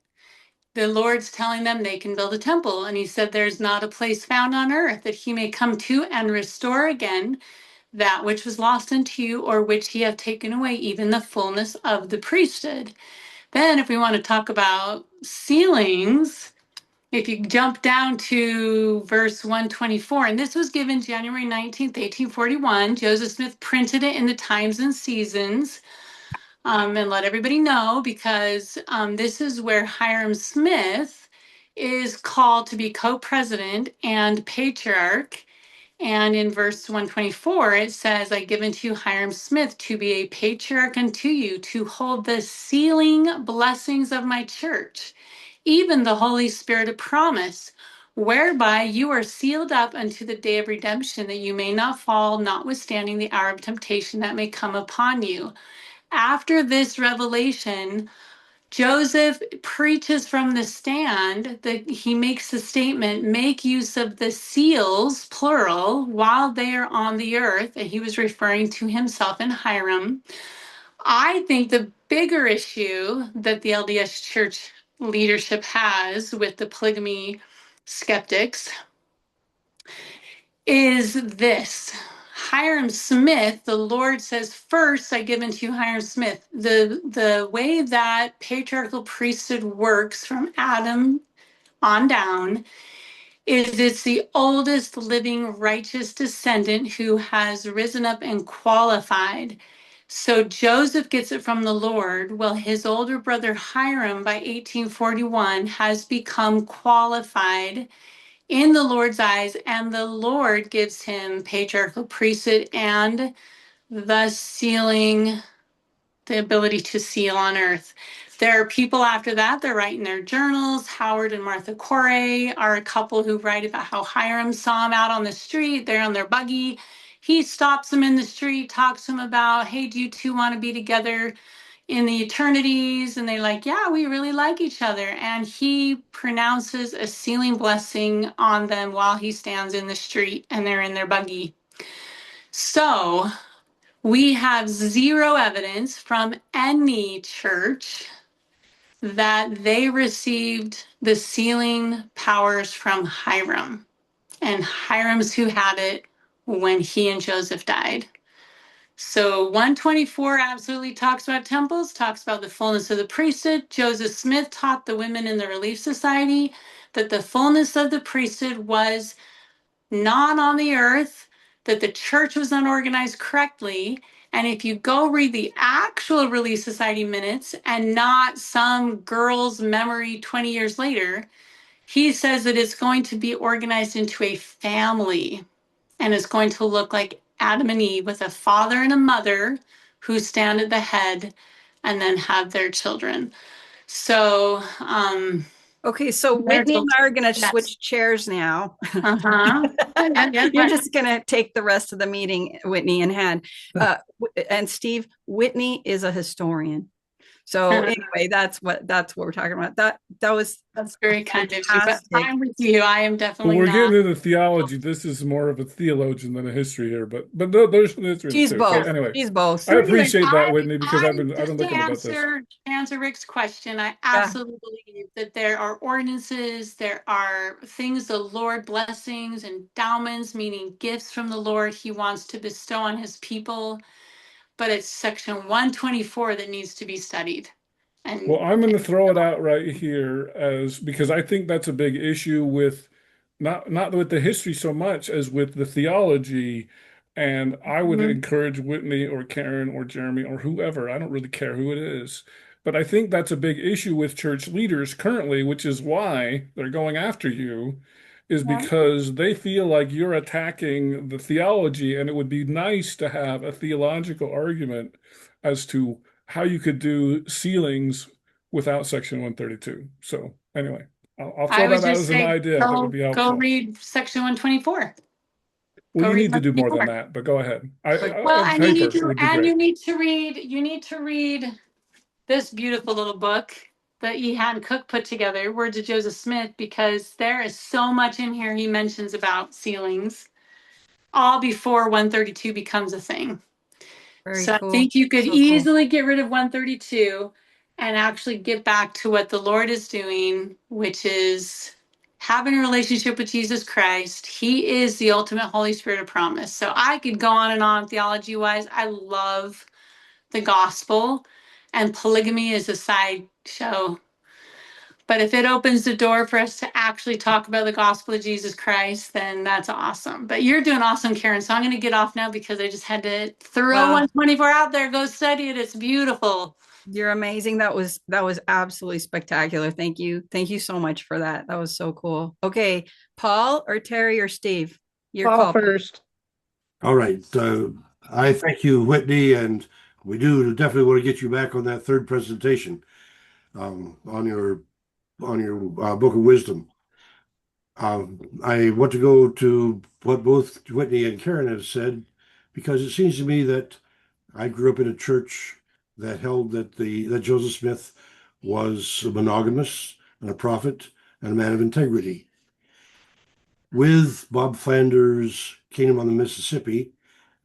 The Lord's telling them they can build a temple. And he said, there's not a place found on earth that he may come to and restore again that which was lost unto you, or which he hath taken away, even the fullness of the priesthood. Then if we want to talk about sealings, if you jump down to verse 124, and this was given January 19th, 1841, Joseph Smith printed it in the Times and Seasons, and let everybody know, because this is where Hiram Smith is called to be co-president and patriarch. And in verse 124, it says, I give unto you Hiram Smith to be a patriarch unto you, to hold the sealing blessings of my church, even the Holy Spirit of promise, whereby you are sealed up unto the day of redemption, that you may not fall, notwithstanding the hour of temptation that may come upon you. After this revelation, Joseph preaches from the stand that he makes the statement, make use of the seals, plural, while they are on the earth. And he was referring to himself and Hiram. I think the bigger issue that the LDS church leadership has with the polygamy skeptics is this. Hiram Smith, the Lord says, first I give unto you Hiram Smith. The way that patriarchal priesthood works from Adam on down is it's the oldest living righteous descendant who has risen up and qualified. So Joseph gets it from the Lord. Well, his older brother Hiram by 1841 has become qualified in the Lord's eyes, and the Lord gives him patriarchal priesthood and the sealing, the ability to seal on earth. There are people after that, they're writing their journals. Howard and Martha Corey are a couple who write about how Hiram saw him out on the street. They're on their buggy. He stops them in the street, talks to them about, hey, do you two want to be together in the eternities? And they're like, yeah, we really like each other. And he pronounces a sealing blessing on them while he stands in the street and they're in their buggy. So we have zero evidence from any church that they received the sealing powers from Hiram. And Hiram's who had it when he and Joseph died. So 124 absolutely talks about temples, talks about the fullness of the priesthood. Joseph Smith taught the women in the Relief Society that the fullness of the priesthood was not on the earth, that the church was not organized correctly. And if you go read the actual Relief Society minutes and not some girl's memory 20 years later, he says that it's going to be organized into a family. And it's going to look like Adam and Eve with a father and a mother who stand at the head and then have their children. So, okay, so Whitney and I are going to switch chairs now. Yeah, you're just going to take the rest of the meeting, Whitney, in hand. And Steve, Whitney is a historian. So anyway, that's what we're talking about. That's very kind of you, but fantastic. I'm with you. I am But definitely we're not. getting into theology. This is more of a theologian than a history here, but there's an history in it She's too. both. So anyway, She's both. I appreciate that, Whitney, because I've been Just to looking about this. answer Rick's question, I absolutely believe that there are ordinances, there are things the Lord, blessings, endowments, meaning gifts from the Lord he wants to bestow on his people, but it's section 124 that needs to be studied. And Well, I'm going to throw it out right here because I think that's a big issue with not with the history so much as with the theology. And I would encourage Whitney or Karen or Jeremy or whoever, I don't really care who it is, but I think that's a big issue with church leaders currently, which is why they're going after you, is because they feel like you're attacking the theology, and it would be nice to have a theological argument as to how you could do ceilings without section 132. So anyway, I'll I throw would that out just as an say, idea that would be go helpful. read section 124. Well, Go you read need to do more than 124. that, but go ahead. Well, On and you need paper, it to, would be great. you need to read this beautiful little book that Ehan Cook put together, Words of Joseph Smith, because there is so much in here he mentions about ceilings, all before 132 becomes a thing. Very So cool. I think you could So cool. easily get rid of 132 and actually get back to what the Lord is doing, which is having a relationship with Jesus Christ. He is the ultimate Holy Spirit of promise. So I could go on and on theology wise. I love the gospel, and polygamy is a sideshow. But if it opens the door for us to actually talk about the gospel of Jesus Christ, then that's awesome. But you're doing awesome, Karen. So I'm going to get off now because I just had to throw 124 out there. Go study it. It's beautiful. You're amazing. That was absolutely spectacular. Thank you. Thank you so much for that. That was so cool. Okay, Paul or Terry or Steve? Your Paul call. first. All right. I thank you, Whitney, and we do definitely want to get you back on that third presentation on your Book of Wisdom. I want to go to what both Whitney and Karen have said, because it seems to me that I grew up in a church that held that Joseph Smith was monogamous and a prophet and a man of integrity. With Bob Flanders' Kingdom on the Mississippi,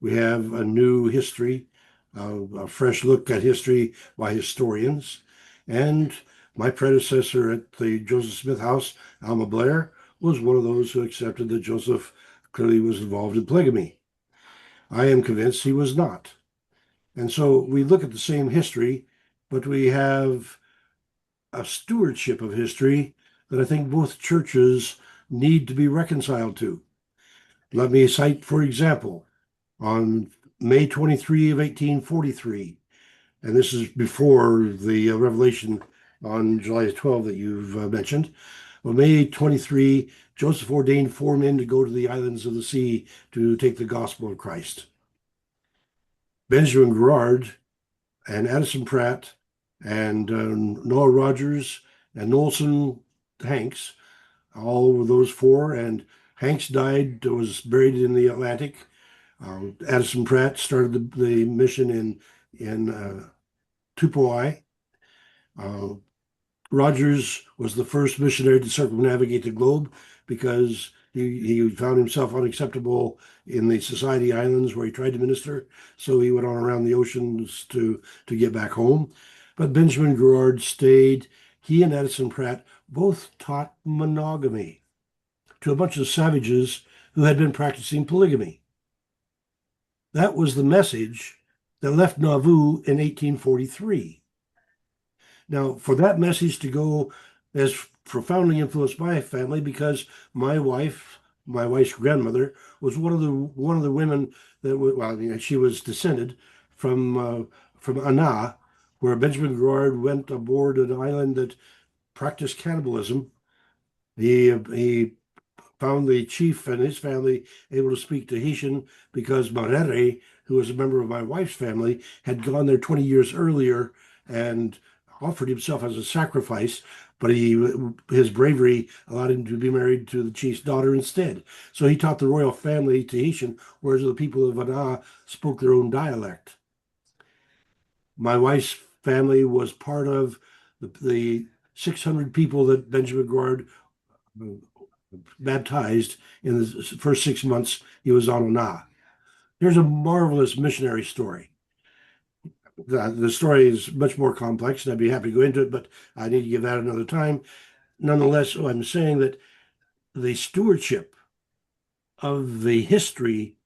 we have a new history, a fresh look at history by historians. And my predecessor at the Joseph Smith House, Alma Blair, was one of those who accepted that Joseph clearly was involved in polygamy. I am convinced he was not. And so we look at the same history, but we have a stewardship of history that I think both churches need to be reconciled to. Let me cite, for example, on May 23 of 1843, and this is before the revelation on July 12 that you've mentioned. On May 23, Joseph ordained 4 men to go to the islands of the sea to take the gospel of Christ. Benjamin Gerard and Addison Pratt and Noah Rogers and Nolson Hanks, all of those 4, and Hanks died, was buried in the Atlantic. Addison Pratt started the mission in Tupoi. Rogers was the first missionary to circumnavigate the globe because he found himself unacceptable in the Society Islands where he tried to minister. So he went on around the oceans to get back home. But Benjamin Gerard stayed. He and Addison Pratt both taught monogamy to a bunch of savages who had been practicing polygamy. That was the message that left Nauvoo in 1843. Now, for that message to go as profoundly influenced my family, because my wife's grandmother was one of the women that she was descended from Anna, where Benjamin Gerard went aboard an island that practiced cannibalism. He found the chief and his family able to speak Tahitian because Marere, who was a member of my wife's family, had gone there 20 years earlier and offered himself as a sacrifice, but his bravery allowed him to be married to the chief's daughter instead. So he taught the royal family Tahitian, whereas the people of Anna spoke their own dialect. My wife's family was part of the 600 people that Benjamin Gord baptized in the first 6 months he was on Ona. There's a marvelous missionary story. The story is much more complex, and I'd be happy to go into it, but I need to give that another time. Nonetheless, I'm saying that the stewardship of the history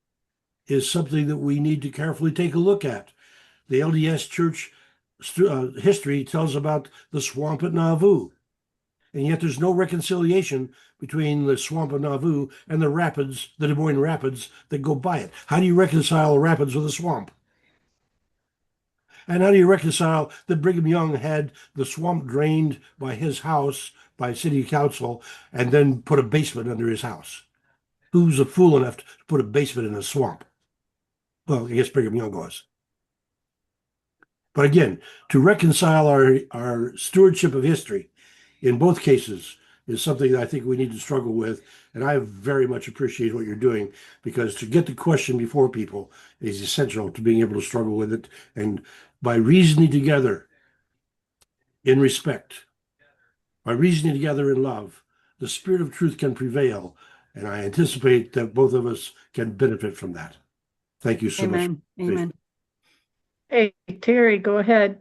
is something that we need to carefully take a look at. The LDS Church history tells about the swamp at Nauvoo, and yet there's no reconciliation between the swamp of Nauvoo and the rapids, the Des Moines Rapids that go by it. How do you reconcile a rapids with a swamp? And how do you reconcile that Brigham Young had the swamp drained by his house, by city council, and then put a basement under his house? Who's a fool enough to put a basement in a swamp? Well, I guess Brigham Young was. But again, to reconcile our stewardship of history in both cases is something that I think we need to struggle with. And I very much appreciate what you're doing, because to get the question before people is essential to being able to struggle with it. And by reasoning together in respect, by reasoning together in love, the spirit of truth can prevail. And I anticipate that both of us can benefit from that. Thank you so much. Amen. Amen. Hey, Terry, go ahead.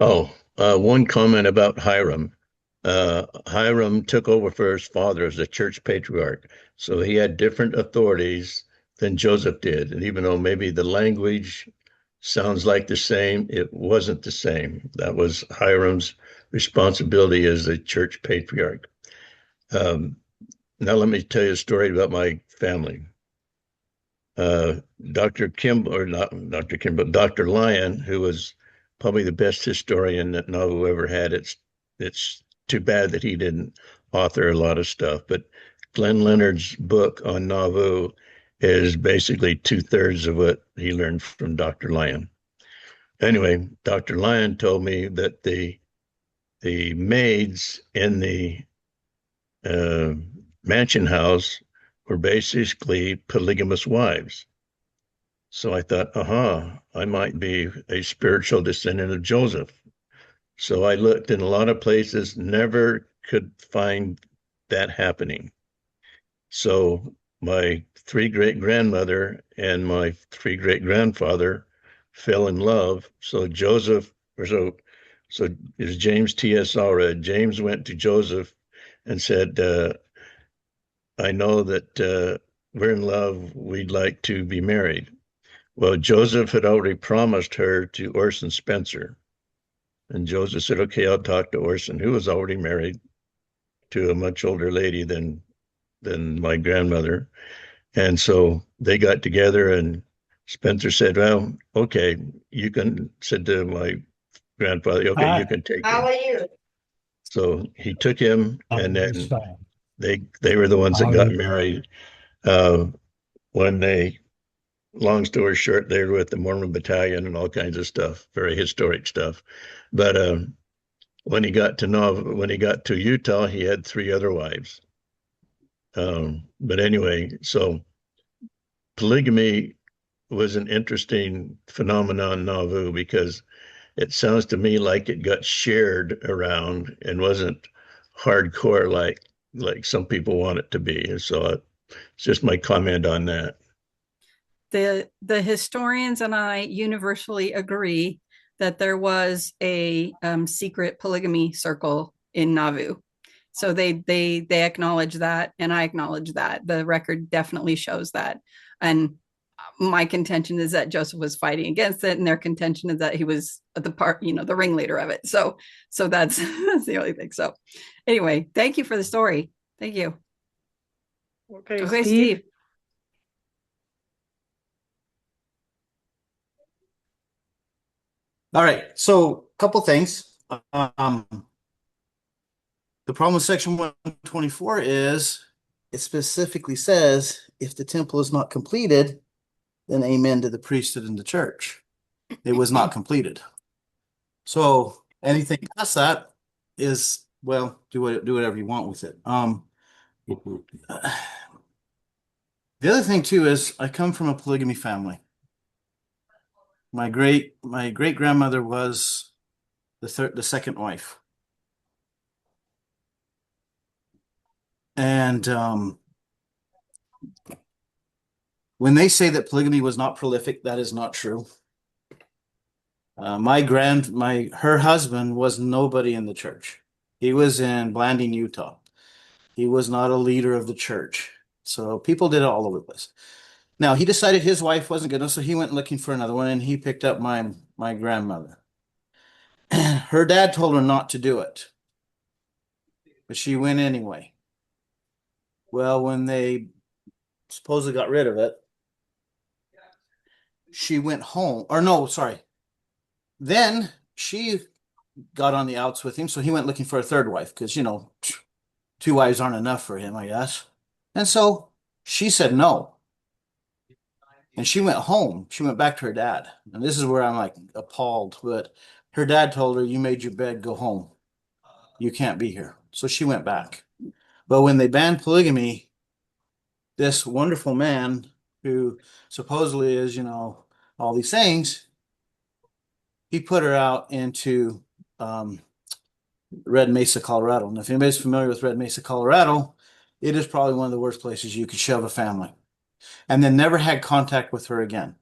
Oh, one comment about Hiram. Hiram took over for his father as a church patriarch, so he had different authorities than Joseph did. And even though maybe the language sounds like the same, it wasn't the same. That was Hiram's responsibility as a church patriarch. Now let me tell you a story about my family. Dr. Kimball, or not Dr. Kimball, Dr. Lyon, who was probably the best historian that Nauvoo ever had. It's too bad that he didn't author a lot of stuff, but Glenn Leonard's book on Nauvoo is basically 2/3 of what he learned from Dr. Lyon. Anyway, Dr. Lyon told me that the maids in the mansion house were basically polygamous wives. So I thought, I might be a spiritual descendant of Joseph. So I looked in a lot of places, never could find that happening. So my 3 great-grandmother and my 3 great-grandfather fell in love. So is James T.S. Allred. James went to Joseph and said, I know that we're in love. We'd like to be married. Well, Joseph had already promised her to Orson Spencer. And Joseph said, okay, I'll talk to Orson, who was already married to a much older lady than my grandmother. And so they got together, and Spencer said, well, okay, said to my grandfather, okay, you can take him. How are you? So he took him, and then they were the ones that got married. Long story short, they were with the Mormon Battalion and all kinds of stuff, very historic stuff. But when he got to Utah, he had 3 other wives. But anyway, so polygamy was an interesting phenomenon in Nauvoo, because it sounds to me like it got shared around and wasn't hardcore like some people want it to be. So it's just my comment on that. The historians and I universally agree that there was a secret polygamy circle in Nauvoo. So they acknowledge that, and I acknowledge that. The record definitely shows that. And my contention is that Joseph was fighting against it, and their contention is that he was the ringleader of it. So that's the only thing. So anyway, thank you for the story. Thank you. Okay, Steve. All right, so a couple things. The problem with section 124 is it specifically says if the temple is not completed, then amen to the priesthood in the church. It was not completed. So anything past that is, well, do whatever you want with it. The other thing too is I come from a polygamy family. My great grandmother was the second wife. And when they say that polygamy was not prolific, that is not true. Her husband was nobody in the church. He was in Blanding, Utah. He was not a leader of the church. So people did it all over the place. Now he decided his wife wasn't good enough, so he went looking for another one, and he picked up my grandmother. Her dad told her not to do it, but she went anyway. Well, when they supposedly got rid of it, she went home. Or no, sorry. Then she got on the outs with him, so he went looking for a third wife because, you know, two wives aren't enough for him, I guess. And so she said no. And she went home. She went back to her dad. And this is where I'm like appalled. But her dad told her, "You made your bed, go home. You can't be here." So she went back. But when they banned polygamy, this wonderful man who supposedly is, you know, all these things, he put her out into Red Mesa, Colorado. And if anybody's familiar with Red Mesa, Colorado, it is probably one of the worst places you could shove a family. And then never had contact with her again.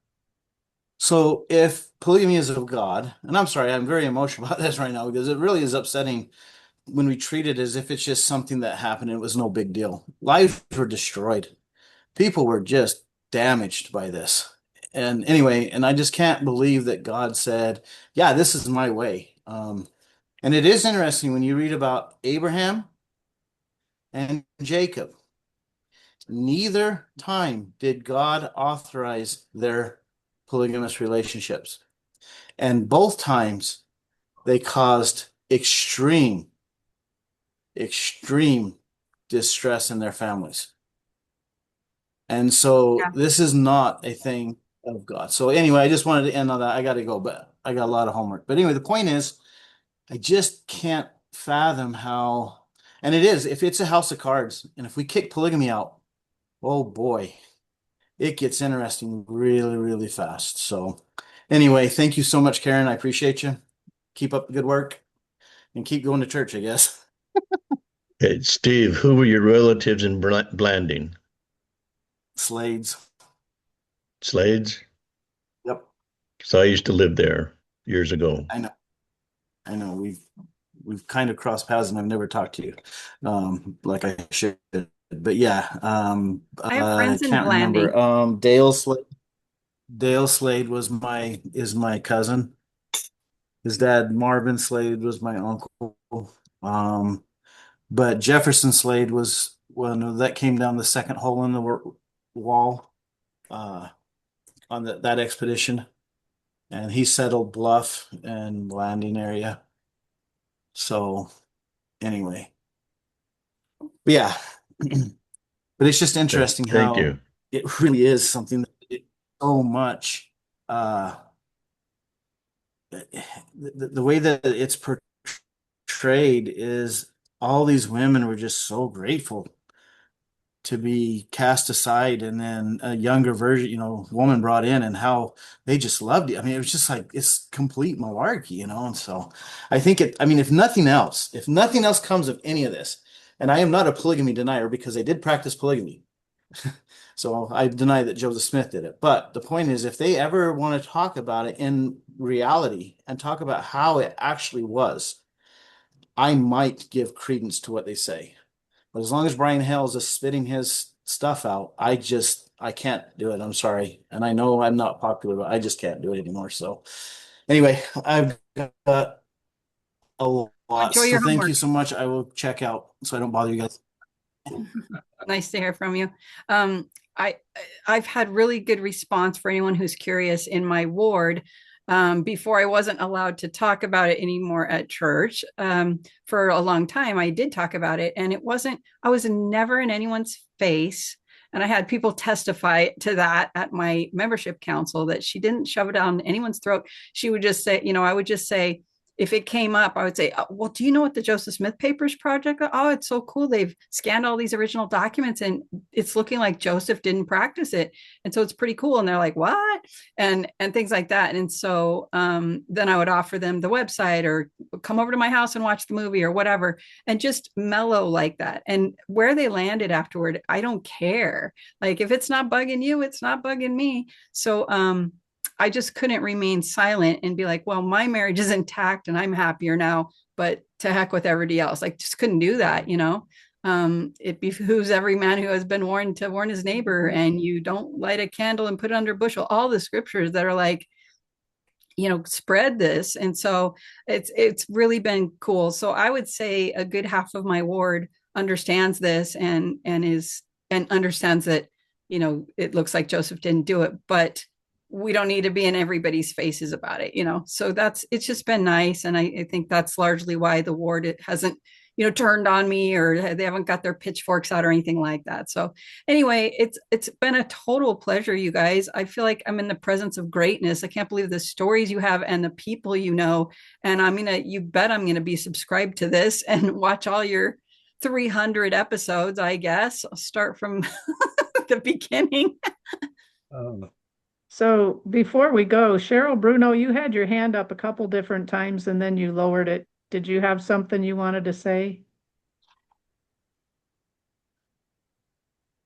So if polygamy is of God, and I'm sorry, I'm very emotional about this right now because it really is upsetting when we treat it as if it's just something that happened and it was no big deal. Lives were destroyed. People were just damaged by this. And anyway, and I just can't believe that God said, yeah, this is my way. And it is interesting when you read about Abraham and Jacob. Neither time did God authorize their polygamous relationships. And both times they caused extreme distress in their families. And so this is not a thing of God. So anyway, I just wanted to end on that. I got to go, but I got a lot of homework. But anyway, the point is, I just can't fathom how, and it is, if it's a house of cards, and if we kick polygamy out, oh boy, it gets interesting really, really fast. So anyway, thank you so much, Karen. I appreciate you. Keep up the good work and keep going to church, I guess. Hey, Steve, who were your relatives in Blanding? Slades. Slades? Yep. So I used to live there years ago. I know. We've kind of crossed paths and I've never talked to you like I should. But yeah, I have friends in can't Blanding. remember. Dale Slade is my cousin. His dad, Marvin Slade, was my uncle. But Jefferson Slade was one that came down the second hole in the wall on that expedition. And he settled Bluff and Landing area. So anyway, but yeah, but it's just interesting Thank how you. it really is something that so much the way that it's portrayed is all these women were just so grateful to be cast aside and then a younger version, woman brought in, and how they just loved it. I mean, it was just like, it's complete malarkey, and so I think if nothing else comes of any of this, and I am not a polygamy denier because I did practice polygamy. So I deny that Joseph Smith did it. But the point is, if they ever want to talk about it in reality and talk about how it actually was, I might give credence to what they say. But as long as Brian Hales is spitting his stuff out, I can't do it. I'm sorry. And I know I'm not popular, but I just can't do it anymore. So anyway, I've got a lot. Enjoy your Thank homework. you so much. I will check out so I don't bother you guys. Nice to hear from you. I've had really good response for anyone who's curious in my ward. Before I wasn't allowed to talk about it anymore at church. For a long time, I did talk about it, and I was never in anyone's face. And I had people testify to that at my membership council, that she didn't shove it down anyone's throat. She would just say, I would just say, if it came up, I would say, well, do you know what the Joseph Smith Papers project? Oh, it's so cool. They've scanned all these original documents and it's looking like Joseph didn't practice it. And so it's pretty cool. And they're like, what? And things like that. And so then I would offer them the website or come over to my house and watch the movie or whatever, and just mellow like that. And where they landed afterward, I don't care. Like if it's not bugging you, it's not bugging me. So I just couldn't remain silent and be like, well, my marriage is intact and I'm happier now, but to heck with everybody else. Like just couldn't do that, you know. It behooves every man who has been warned to warn his neighbor, and you don't light a candle and put it under a bushel. All the scriptures that are like, you know, spread this. And so it's really been cool. So I would say a good half of my ward understands this and understands that, you know, it looks like Joseph didn't do it, but we don't need to be in everybody's faces about it, you know. So it's just been nice. And I think that's largely why the ward, it hasn't, you know, turned on me, or they haven't got their pitchforks out or anything like that. So anyway, it's been a total pleasure, you guys. I feel like I'm in the presence of greatness. I can't believe the stories you have and the people you know. And you bet I'm gonna be subscribed to this and watch all your 300 episodes, I guess. I'll start from the beginning. So before we go, Cheryl Bruno, you had your hand up a couple different times and then you lowered it. Did you have something you wanted to say?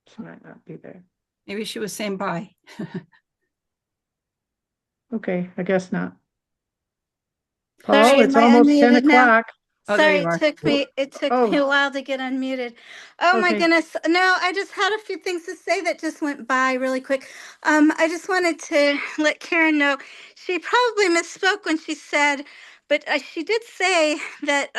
She might not be there. Maybe she was saying bye. Okay, I guess not. Sorry, Paul, it's am I almost 10 unmuted now? o'clock. Oh, there Sorry, you are. it took me a while to get unmuted. Oh my Okay. goodness. No, I just had a few things to say that just went by really quick. I just wanted to let Karen know she probably misspoke when she said, but she did say that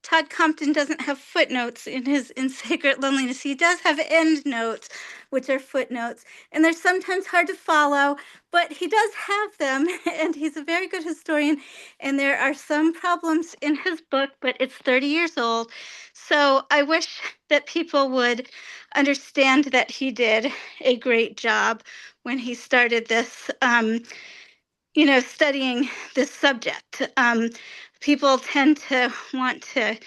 Todd Compton doesn't have footnotes in Sacred Loneliness. He does have end notes, which are footnotes, and they're sometimes hard to follow, but he does have them, and he's a very good historian. And there are some problems in his book, but it's 30 years old. So I wish that people would understand that he did a great job when he started this, studying this subject. People tend to want to,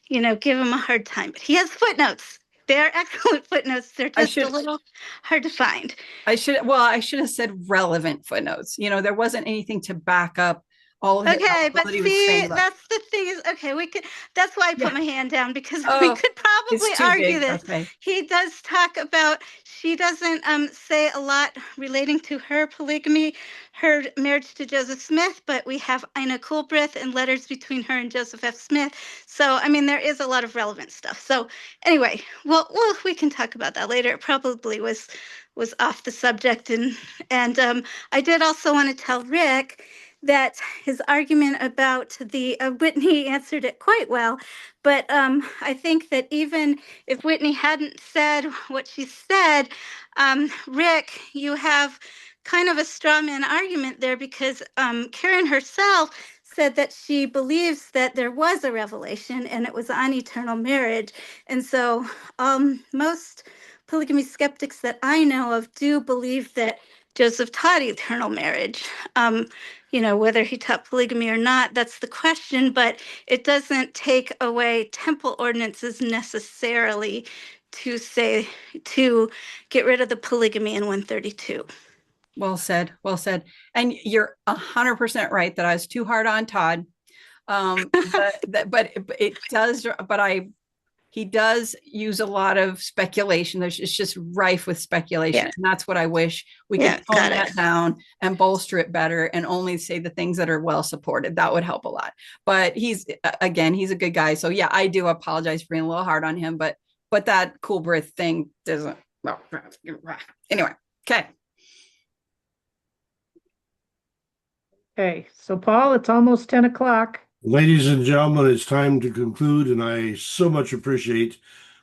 give him a hard time, but he has footnotes. They're excellent footnotes. They're just a little hard to find. I should have said relevant footnotes. You know, there wasn't anything to back up all of it. Okay, but see, that's the thing is, okay, that's why I put my hand down, because we could probably argue this. Okay. He does talk about, she doesn't say a lot relating to her polygamy, her marriage to Joseph Smith, but we have Ina Coolbrith and letters between her and Joseph F. Smith. So, I mean, there is a lot of relevant stuff. So anyway, well, we can talk about that later. It probably was off the subject. And I did also want to tell Rick that his argument about the Whitney answered it quite well. But I think that even if Whitney hadn't said what she said, Rick, you have kind of a straw man argument there, because Karen herself said that she believes that there was a revelation and it was on eternal marriage. And so most polygamy skeptics that I know of do believe that Joseph taught eternal marriage. Whether he taught polygamy or not, that's the question, but it doesn't take away temple ordinances necessarily to get rid of the polygamy in 132. Well said. Well said. And you're 100% right that I was too hard on Todd. He does use a lot of speculation. It's just rife with speculation. Yeah. And that's what I wish we could tone that down and bolster it better and only say the things that are well supported. That would help a lot. But he's a good guy. So yeah, I do apologize for being a little hard on him, but that Coolbrith thing doesn't, anyway. Okay. Okay. So Paul, it's almost 10 o'clock. Ladies and gentlemen, it's time to conclude, and I so much appreciate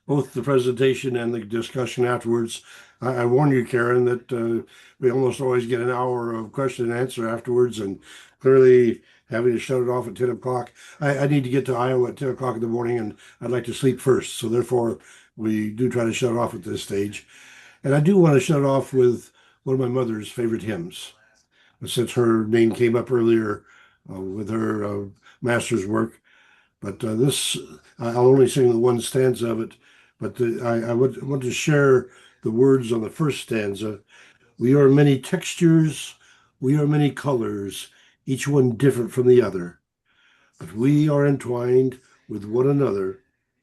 both the presentation and the discussion afterwards. I warn you, Karen, that we almost always get an hour of question and answer afterwards, and clearly having to shut it off at 10 o'clock. I need to get to Iowa at 10 o'clock in the morning, and I'd like to sleep first. So therefore, we do try to shut it off at this stage. And I do want to shut it off with one of my mother's favorite hymns. Since her name came up earlier with her master's work. But I'll only sing the one stanza of it. But I want to share the words on the first stanza. We are many textures, we are many colors, each one different from the other. But we are entwined with one another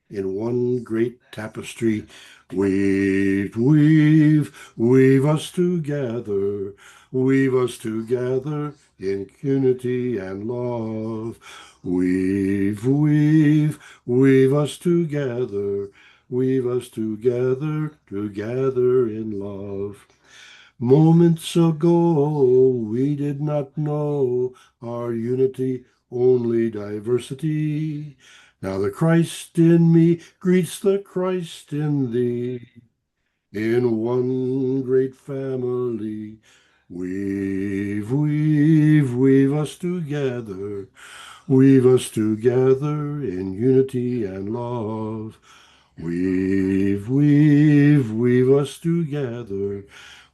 in one great tapestry. Weave, weave, weave us together, weave us together in unity and love. Weave, weave, weave us together, weave us together, together in love. Moments ago, we did not know our unity, only diversity. Now the Christ in me greets the Christ in thee. In one great family, weave, weave, weave us together. Weave us together in unity and love. Weave, weave, weave us together.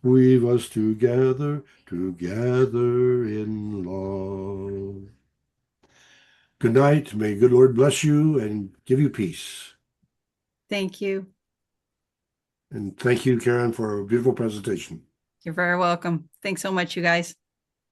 Weave us together, together in love. Good night. May good Lord bless you and give you peace. Thank you. And thank you, Karen, for a beautiful presentation. You're very welcome. Thanks so much, you guys.